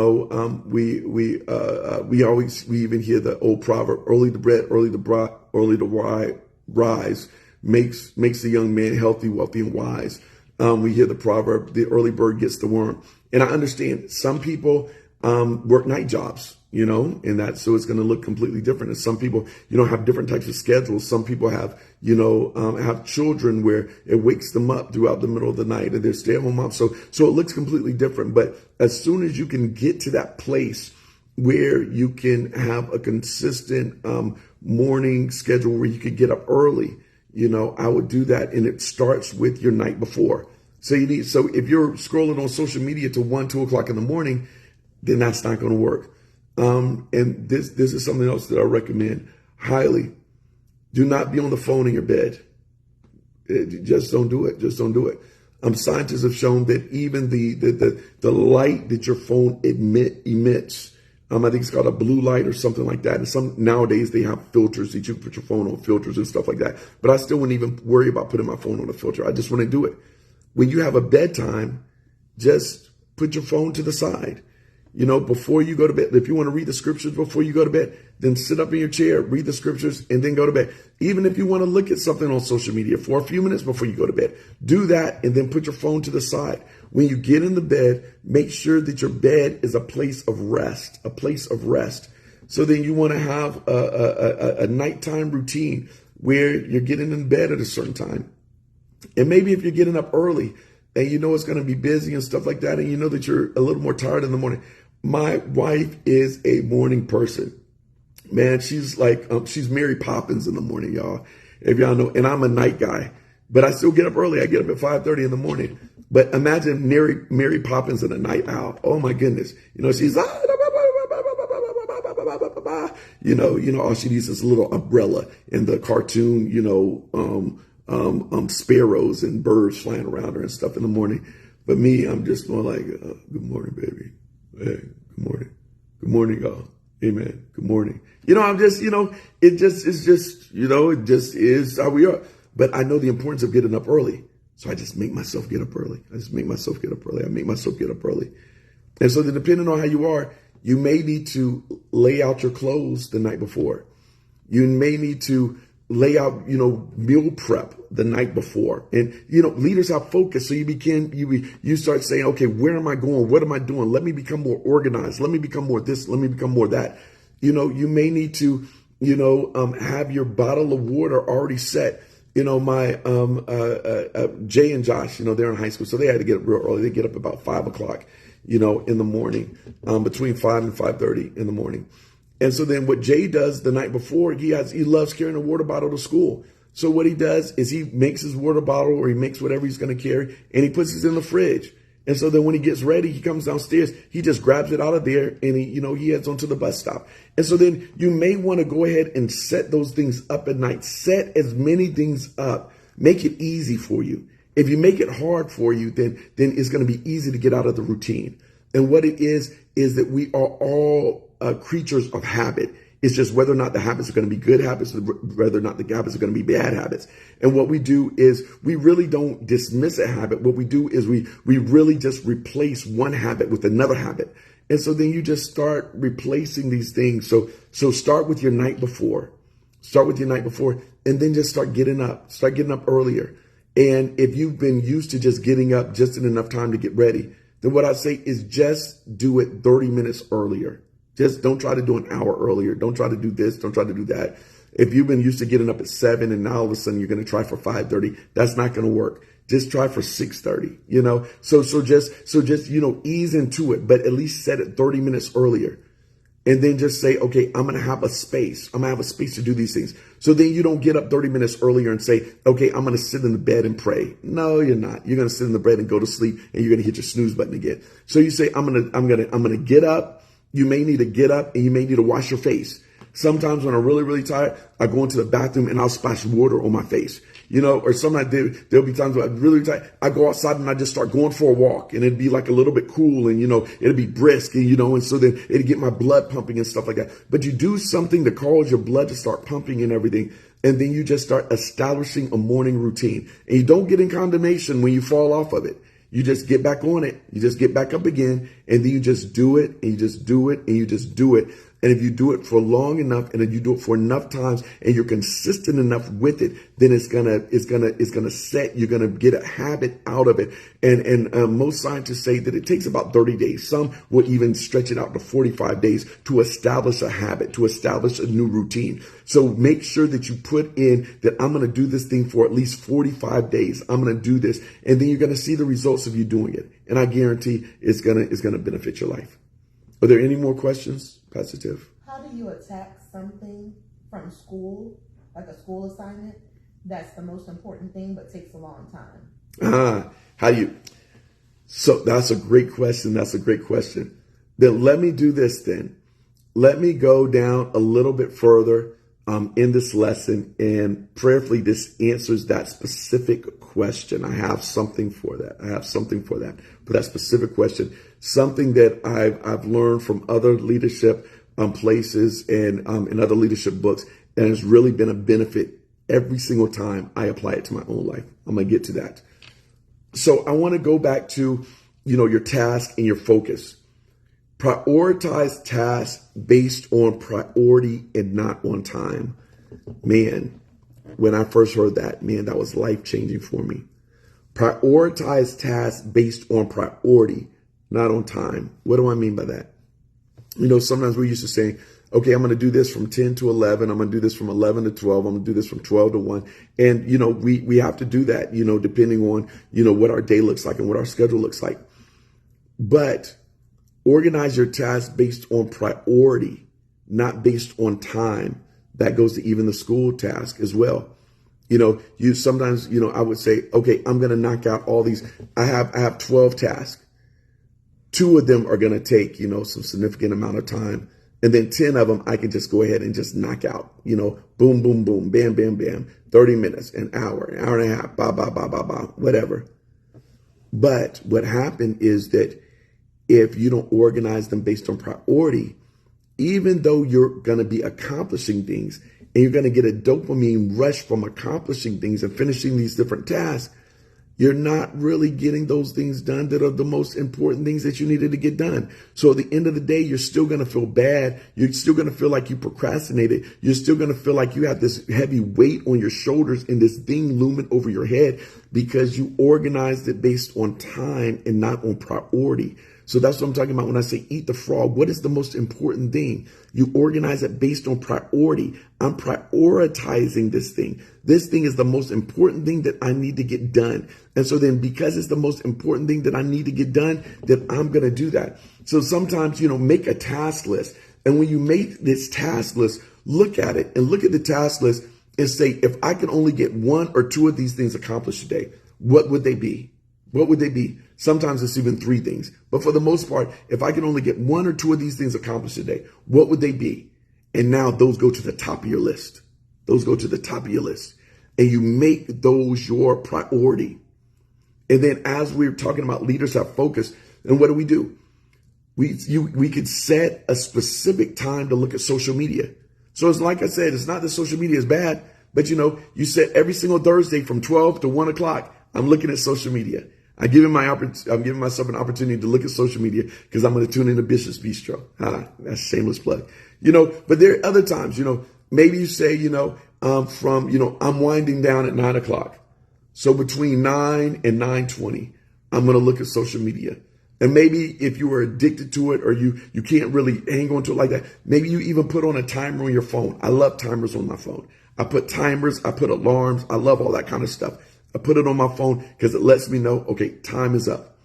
hear the old proverb, early to bed, early to rise, makes the young man healthy, wealthy, and wise. We hear the proverb, the early bird gets the worm. And I understand some people work night jobs, and so it's going to look completely different. And some people, have different types of schedules. Some people have, have children where it wakes them up throughout the middle of the night, and they're stay-at-home moms. So it looks completely different. But as soon as you can get to that place where you can have a consistent morning schedule where you could get up early, I would do that. And it starts with your night before. So if you're scrolling on social media till 1, 2 o'clock in the morning, then that's not going to work. And this is something else that I recommend highly. Do not be on the phone in your bed. Just don't do it. Just don't do it. Scientists have shown that even the light that your phone emits, I think it's called a blue light or something like that. And nowadays they have filters that you can put your phone on, filters and stuff like that. But I still wouldn't even worry about putting my phone on a filter. I just want to do it. When you have a bedtime, just put your phone to the side. Before you go to bed, if you want to read the scriptures before you go to bed, then sit up in your chair, read the scriptures, and then go to bed. Even if you want to look at something on social media for a few minutes before you go to bed, do that and then put your phone to the side. When you get in the bed, make sure that your bed is a place of rest, So then you want to have a nighttime routine where you're getting in bed at a certain time. And maybe if you're getting up early and it's going to be busy and stuff like that, and that you're a little more tired in the morning. My wife is a morning person. Man, she's like, she's Mary Poppins in the morning, y'all. If y'all know, and I'm a night guy, but I still get up early. I get up at 5:30 in the morning. But imagine Mary Poppins and a night owl. Oh my goodness. She's, all she needs is a little umbrella in the cartoon, sparrows and birds flying around her and stuff in the morning. But me, I'm just going like, good morning, baby. Hey, good morning. Good morning, y'all. Amen. Good morning. I'm just, it just is how we are. But I know the importance of getting up early. So I just make myself get up early. I make myself get up early. And so then depending on how you are, you may need to lay out your clothes the night before. You may need to lay out, meal prep the night before. And, leaders have focus. So you start saying, okay, where am I going? What am I doing? Let me become more organized. Let me become more this. Let me become more that. You may need to, have your bottle of water already set. My Jay and Josh, they're in high school, so they had to get up real early. They get up about 5 o'clock, in the morning, between 5 and 5:30 in the morning. And so then what Jay does the night before, he loves carrying a water bottle to school. So what he does is he makes his water bottle, or he makes whatever he's going to carry, and he puts it in the fridge. And so then when he gets ready, he comes downstairs, he just grabs it out of there, and he heads onto the bus stop. And so then you may want to go ahead and set those things up at night. Set as many things up. Make it easy for you. If you make it hard for you, then it's going to be easy to get out of the routine. And what it is that we are all creatures of habit. It's just whether or not the habits are going to be good habits, or whether or not the habits are going to be bad habits. And what we do is we really don't dismiss a habit. What we do is we really just replace one habit with another habit. And so then you just start replacing these things. So start with your night before. And then just start getting up earlier. And if you've been used to just getting up just in enough time to get ready, then what I say is just do it 30 minutes earlier. Just don't try to do an hour earlier. Don't try to do this. Don't try to do that. If you've been used to getting up at 7 and now all of a sudden you're going to try for 5:30, that's not going to work. Just try for 6:30, So just ease into it, but at least set it 30 minutes earlier. And then just say, okay, I'm going to have a space. I'm going to have a space to do these things. So then you don't get up 30 minutes earlier and say, okay, I'm going to sit in the bed and pray. No, you're not. You're going to sit in the bed and go to sleep, and you're going to hit your snooze button again. So you say, I'm going to get up. You may need to get up, and you may need to wash your face. Sometimes when I'm really, really tired, I go into the bathroom and I'll splash water on my face. Or sometimes there'll be times when I'm really tired. I go outside and I just start going for a walk, and it'd be like a little bit cool, and it'll be brisk, and so then it'd get my blood pumping and stuff like that. But you do something to cause your blood to start pumping and everything, and then you just start establishing a morning routine. And you don't get in condemnation when you fall off of it. You just get back on it. You just get back up again, and then you just do it, and you just do it, and you just do it. And if you do it for long enough, and then you do it for enough times, and you're consistent enough with it, then it's gonna set. You're gonna get a habit out of it. And most scientists say that it takes about 30 days. Some will even stretch it out to 45 days to establish a habit, to establish a new routine. So make sure that you put in that I'm gonna do this thing for at least 45 days. I'm gonna do this, and then you're gonna see the results of you doing it. And I guarantee it's gonna benefit your life. Are there any more questions, Pastor Tiff? How do you attack something from school, like a school assignment, that's the most important thing but takes a long time? So that's a great question. That's a great question. Then let me do this then. Let me go down a little bit further in this lesson, and prayerfully this answers that specific question. I have something for that. For that specific question. Something that I've learned from other leadership places and in other leadership books, and it's really been a benefit every single time I apply it to my own life. I'm gonna get to that. So I want to go back to your task and your focus. Prioritize tasks based on priority and not on time. Man, when I first heard that, that was life-changing for me. Prioritize tasks based on priority, not on time. What do I mean by that? Sometimes we're used to saying, okay, I'm going to do this from 10 to 11. I'm going to do this from 11 to 12. I'm going to do this from 12 to 1. And, we have to do that, depending on, what our day looks like and what our schedule looks like. But organize your tasks based on priority, not based on time. That goes to even the school task as well. You sometimes, I would say, okay, I'm going to knock out all these. I have 12 tasks. 2 of them are going to take, some significant amount of time. And then 10 of them, I can just go ahead and just knock out, boom, boom, boom, bam, bam, bam, 30 minutes, an hour and a half, ba, ba, ba, ba, ba, whatever. But what happened is that if you don't organize them based on priority, even though you're going to be accomplishing things and you're going to get a dopamine rush from accomplishing things and finishing these different tasks, you're not really getting those things done that are the most important things that you needed to get done. So at the end of the day, you're still going to feel bad. You're still going to feel like you procrastinated. You're still going to feel like you have this heavy weight on your shoulders and this thing looming over your head because you organized it based on time and not on priority. So that's what I'm talking about when I say eat the frog. What is the most important thing? You organize it based on priority. I'm prioritizing this thing. This thing is the most important thing that I need to get done. And so then because it's the most important thing that I need to get done, then I'm going to do that. So sometimes, make a task list. And when you make this task list, look at it and look at the task list and say, if I can only get 1 or 2 of these things accomplished today, what would they be? What would they be? Sometimes it's even 3 things. But for the most part, if I can only get 1 or 2 of these things accomplished today, what would they be? And now those go to the top of your list. Those go to the top of your list. And you make those your priority. And then as we're talking about leaders have focus, and what do? We could set a specific time to look at social media. So it's like I said, it's not that social media is bad, but you set every single Thursday from 12 to 1 o'clock, I'm looking at social media. I'm giving myself an opportunity to look at social media because I'm going to tune into Bishop's Bistro. That's a shameless plug. But there are other times, maybe you say, I'm winding down at 9 o'clock. So between 9 and 9:20, I'm going to look at social media. And maybe if you are addicted to it or you can't really hang on to it like that, maybe you even put on a timer on your phone. I love timers on my phone. I put timers, I put alarms. I love all that kind of stuff. I put it on my phone because it lets me know, okay, time is up.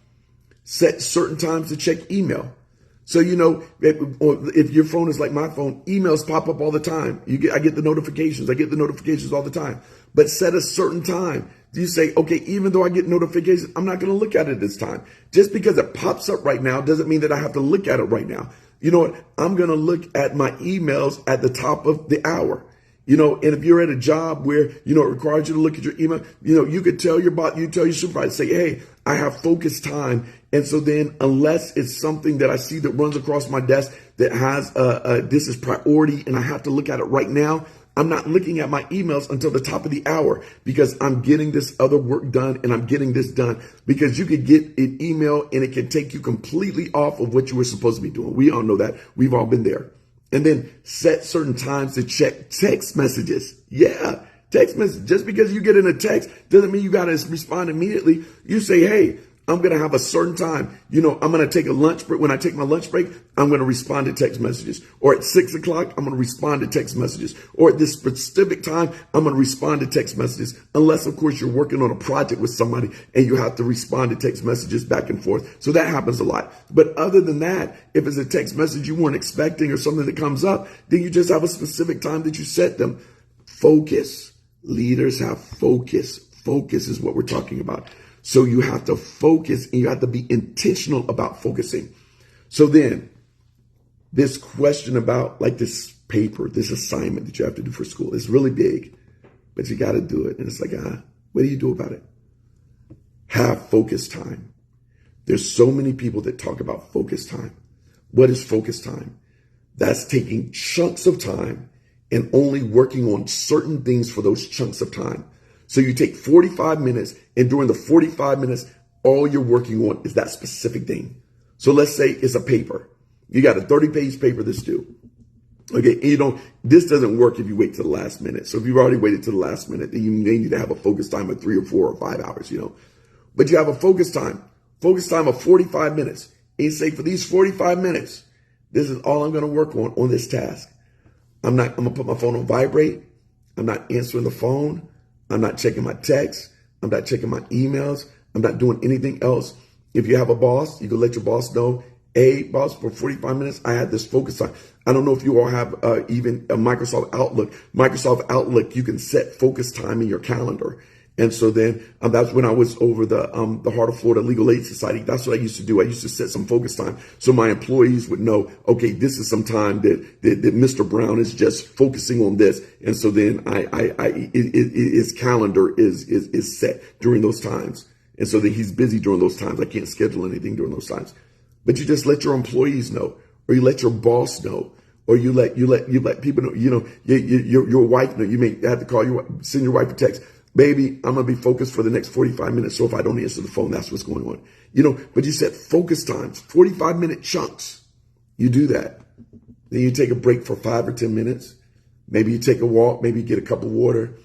Set certain times to check email. So, if your phone is like my phone, emails pop up all the time. I get the notifications. I get the notifications all the time. But set a certain time. You say, okay, even though I get notifications, I'm not going to look at it this time. Just because it pops up right now doesn't mean that I have to look at it right now. You know what? I'm going to look at my emails at the top of the hour. And if you're at a job where, it requires you to look at your email, you could tell your boss, you tell your supervisor, say, hey, I have focus time. And so then unless it's something that I see that runs across my desk that has, this is priority and I have to look at it right now, I'm not looking at my emails until the top of the hour because I'm getting this other work done and I'm getting this done, because you could get an email and it can take you completely off of what you were supposed to be doing. We all know that. We've all been there. And then set certain times to check text messages. Yeah, text message. Just because you get in a text doesn't mean you got to respond immediately. You say, hey, I'm going to have a certain time. I'm going to take a lunch break. When I take my lunch break, I'm going to respond to text messages. Or at 6 o'clock, I'm going to respond to text messages. Or at this specific time, I'm going to respond to text messages. Unless, of course, you're working on a project with somebody and you have to respond to text messages back and forth. So that happens a lot. But other than that, if it's a text message you weren't expecting or something that comes up, then you just have a specific time that you set them. Focus. Leaders have focus. Focus is what we're talking about. So you have to focus and you have to be intentional about focusing. So then this question about like this paper, this assignment that you have to do for school is really big, but you got to do it. And it's like, what do you do about it? Have focus time. There's so many people that talk about focus time. What is focus time? That's taking chunks of time and only working on certain things for those chunks of time. So you take 45 minutes, and during the 45 minutes, all you're working on is that specific thing. So let's say it's a paper. You got a 30-page paper that's due. Okay, and this doesn't work if you wait to the last minute. So if you've already waited to the last minute, then you may need to have a focus time of 3 or 4 or 5 hours, But you have a focus time of 45 minutes. And you say, for these 45 minutes, this is all I'm going to work on this task. I'm going to put my phone on vibrate. I'm not answering the phone. I'm not checking my texts. I'm not checking my emails. I'm not doing anything else. If you have a boss, you can let your boss know, hey, boss, for 45 minutes, I had this focus time. I don't know if you all have even a Microsoft Outlook. Microsoft Outlook, you can set focus time in your calendar. And so then that's when I was over the Heart of Florida Legal Aid Society. That's what I used to do. I used to set some focus time so my employees would know, okay, this is some time that Mr. Brown is just focusing on this. And so then his calendar is set during those times. And so that he's busy during those times. I can't schedule anything during those times. But you just let your employees know, or you let your boss know, or you let people know, your wife know. You may have to send your wife a text. Baby, I'm going to be focused for the next 45 minutes. So if I don't answer the phone, that's what's going on. But you set focus times, 45-minute chunks. You do that. Then you take a break for 5 or 10 minutes. Maybe you take a walk. Maybe you get a cup of water.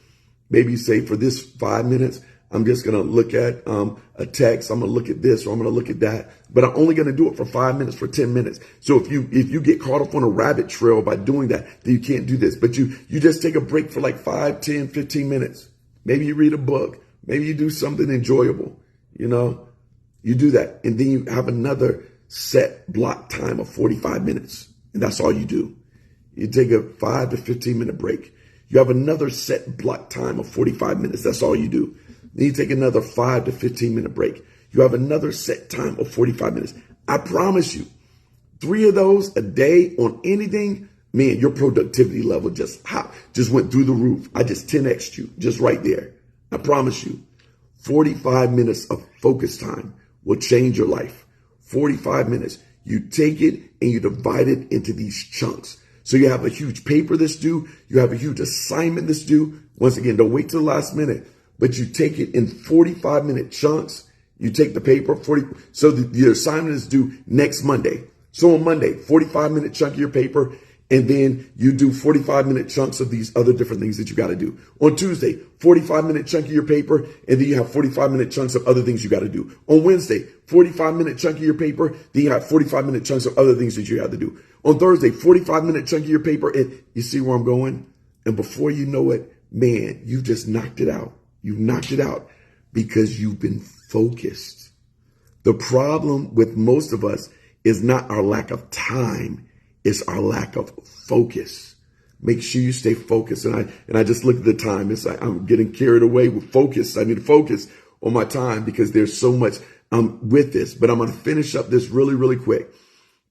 Maybe you say, for this 5 minutes, I'm just going to look at a text. I'm going to look at this or I'm going to look at that. But I'm only going to do it for 5 minutes, for 10 minutes. So if you get caught up on a rabbit trail by doing that, then you can't do this. But you just take a break for like 5, 10, 15 minutes. Maybe you read a book. Maybe you do something enjoyable. You do that. And then you have another set block time of 45 minutes. And that's all you do. You take a 5 to 15 minute break. You have another set block time of 45 minutes. That's all you do. Then you take another 5 to 15 minute break. You have another set time of 45 minutes. I promise you, 3 of those a day on anything, man, your productivity level just went through the roof. I just 10x'd you just right there. I promise you, 45 minutes of focus time will change your life. 45 minutes. You take it and you divide it into these chunks. So you have a huge paper that's due. You have a huge assignment that's due. Once again, don't wait till the last minute, but you take it in 45-minute chunks. You take the paper, so the assignment is due next Monday. So on Monday, 45-minute chunk of your paper. And then you do 45-minute chunks of these other different things that you got to do. On Tuesday, 45-minute chunk of your paper, and then you have 45-minute chunks of other things you got to do. On Wednesday, 45-minute chunk of your paper, then you have 45-minute chunks of other things that you have to do. On Thursday, 45-minute chunk of your paper, and you see where I'm going? And before you know it, man, you just knocked it out. You knocked it out because you've been focused. The problem with most of us is not our lack of time. It's our lack of focus. Make sure you stay focused. And I just look at the time. It's like I'm getting carried away with focus. I need to focus on my time because there's so much with this. But I'm going to finish up this really, really quick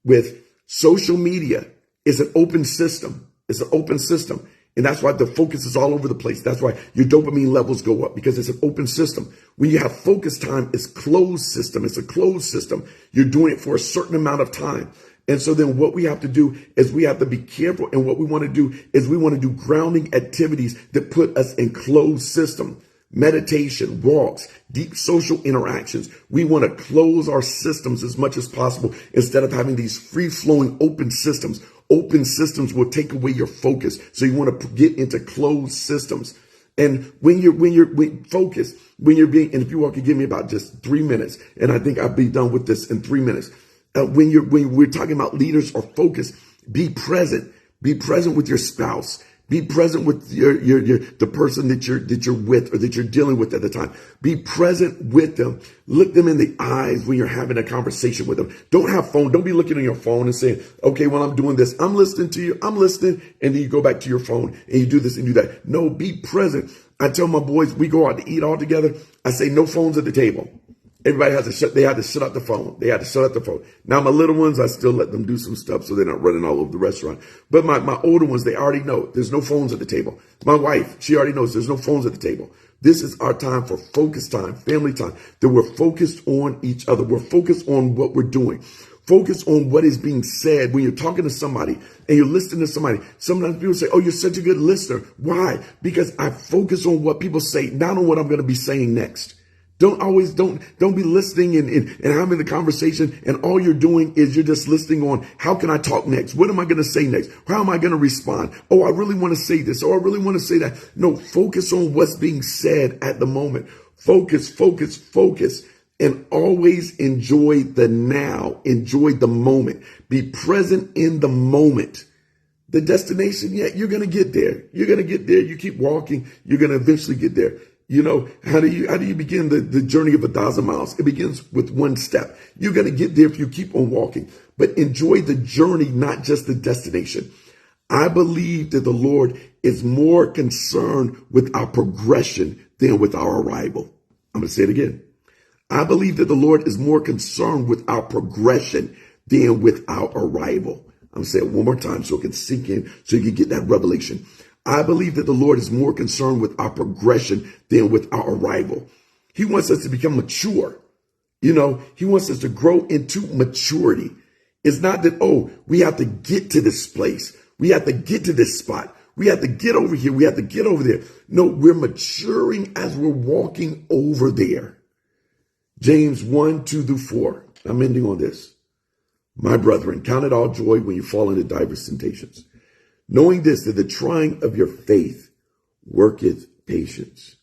with Social media is an open system. It's an open system. And that's why the focus is all over the place. That's why your dopamine levels go up, because it's an open system. When you have focus time, it's closed system. It's a closed system. You're doing it for a certain amount of time. And so then what we have to do is we have to be careful. And what we want to do is we want to do grounding activities that put us in closed system. Meditation, walks, deep social interactions. We want to close our systems as much as possible instead of having these free-flowing open systems. Open systems will take away your focus. So you want to get into closed systems. And when you're focused, when you're being, and if you all could give me about just 3 minutes, and I think I'll be done with this in 3 minutes. When we're talking about leaders or focus, be present. Be present with your spouse. Be present with the person that you're with or that you're dealing with at the time. Be present with them. Look them in the eyes when you're having a conversation with them. Don't have phone. Don't be looking on your phone and saying, okay, well, I'm doing this. I'm listening to you. I'm listening. And then you go back to your phone and you do this and do that. No, be present. I tell my boys, we go out to eat all together. I say, no phones at the table. Everybody they had to shut out the phone. They had to shut out the phone. Now, my little ones, I still let them do some stuff so they're not running all over the restaurant. But my older ones, they already know there's no phones at the table. My wife, she already knows there's no phones at the table. This is our time for focus time, family time, that we're focused on each other. We're focused on what we're doing. Focus on what is being said when you're talking to somebody and you're listening to somebody. Sometimes people say, oh, you're such a good listener. Why? Because I focus on what people say, not on what I'm going to be saying next. Don't be listening and having the conversation and all you're doing is you're just listening on how can I talk next? What am I going to say next? How am I going to respond? Oh, I really want to say this. Oh, I really want to say that. No, focus on what's being said at the moment. Focus, and always enjoy the now. Enjoy the moment. Be present in the moment. The destination, yeah, you're going to get there. You're going to get there. You keep walking. You're going to eventually get there. You know, how do you begin the journey of 1,000 miles? It begins with one step. You're going to get there if you keep on walking, but enjoy the journey, not just the destination. I believe that the Lord is more concerned with our progression than with our arrival. I'm going to say it again. I believe that the Lord is more concerned with our progression than with our arrival. I'm going to say it one more time so it can sink in, so you can get that revelation. I believe that the Lord is more concerned with our progression than with our arrival. He wants us to become mature. You know, he wants us to grow into maturity. It's not that, oh, we have to get to this place. We have to get to this spot. We have to get over here. We have to get over there. No, we're maturing as we're walking over there. James 1:2-4. I'm ending on this. My brethren, count it all joy when you fall into diverse temptations, knowing this, that the trying of your faith worketh patience.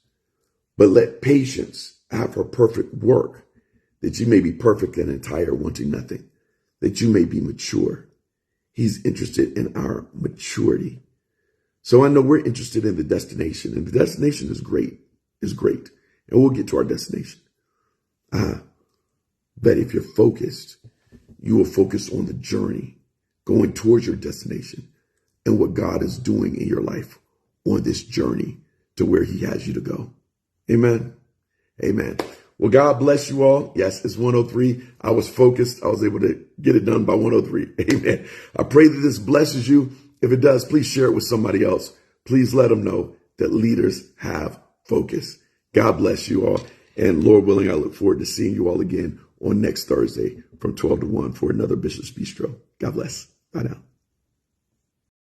But let patience have her perfect work, that you may be perfect and entire, wanting nothing, that you may be mature. He's interested in our maturity. So I know we're interested in the destination, and the destination is great, and we'll get to our destination. But if you're focused, you will focus on the journey going towards your destination and what God is doing in your life on this journey to where he has you to go. Amen. Amen. Well, God bless you all. Yes, it's 1:03. I was focused. I was able to get it done by 1:03. Amen. I pray that this blesses you. If it does, please share it with somebody else. Please let them know that leaders have focus. God bless you all. And Lord willing, I look forward to seeing you all again on next Thursday from 12 to 1 for another Bishop's Bistro. God bless. Bye now.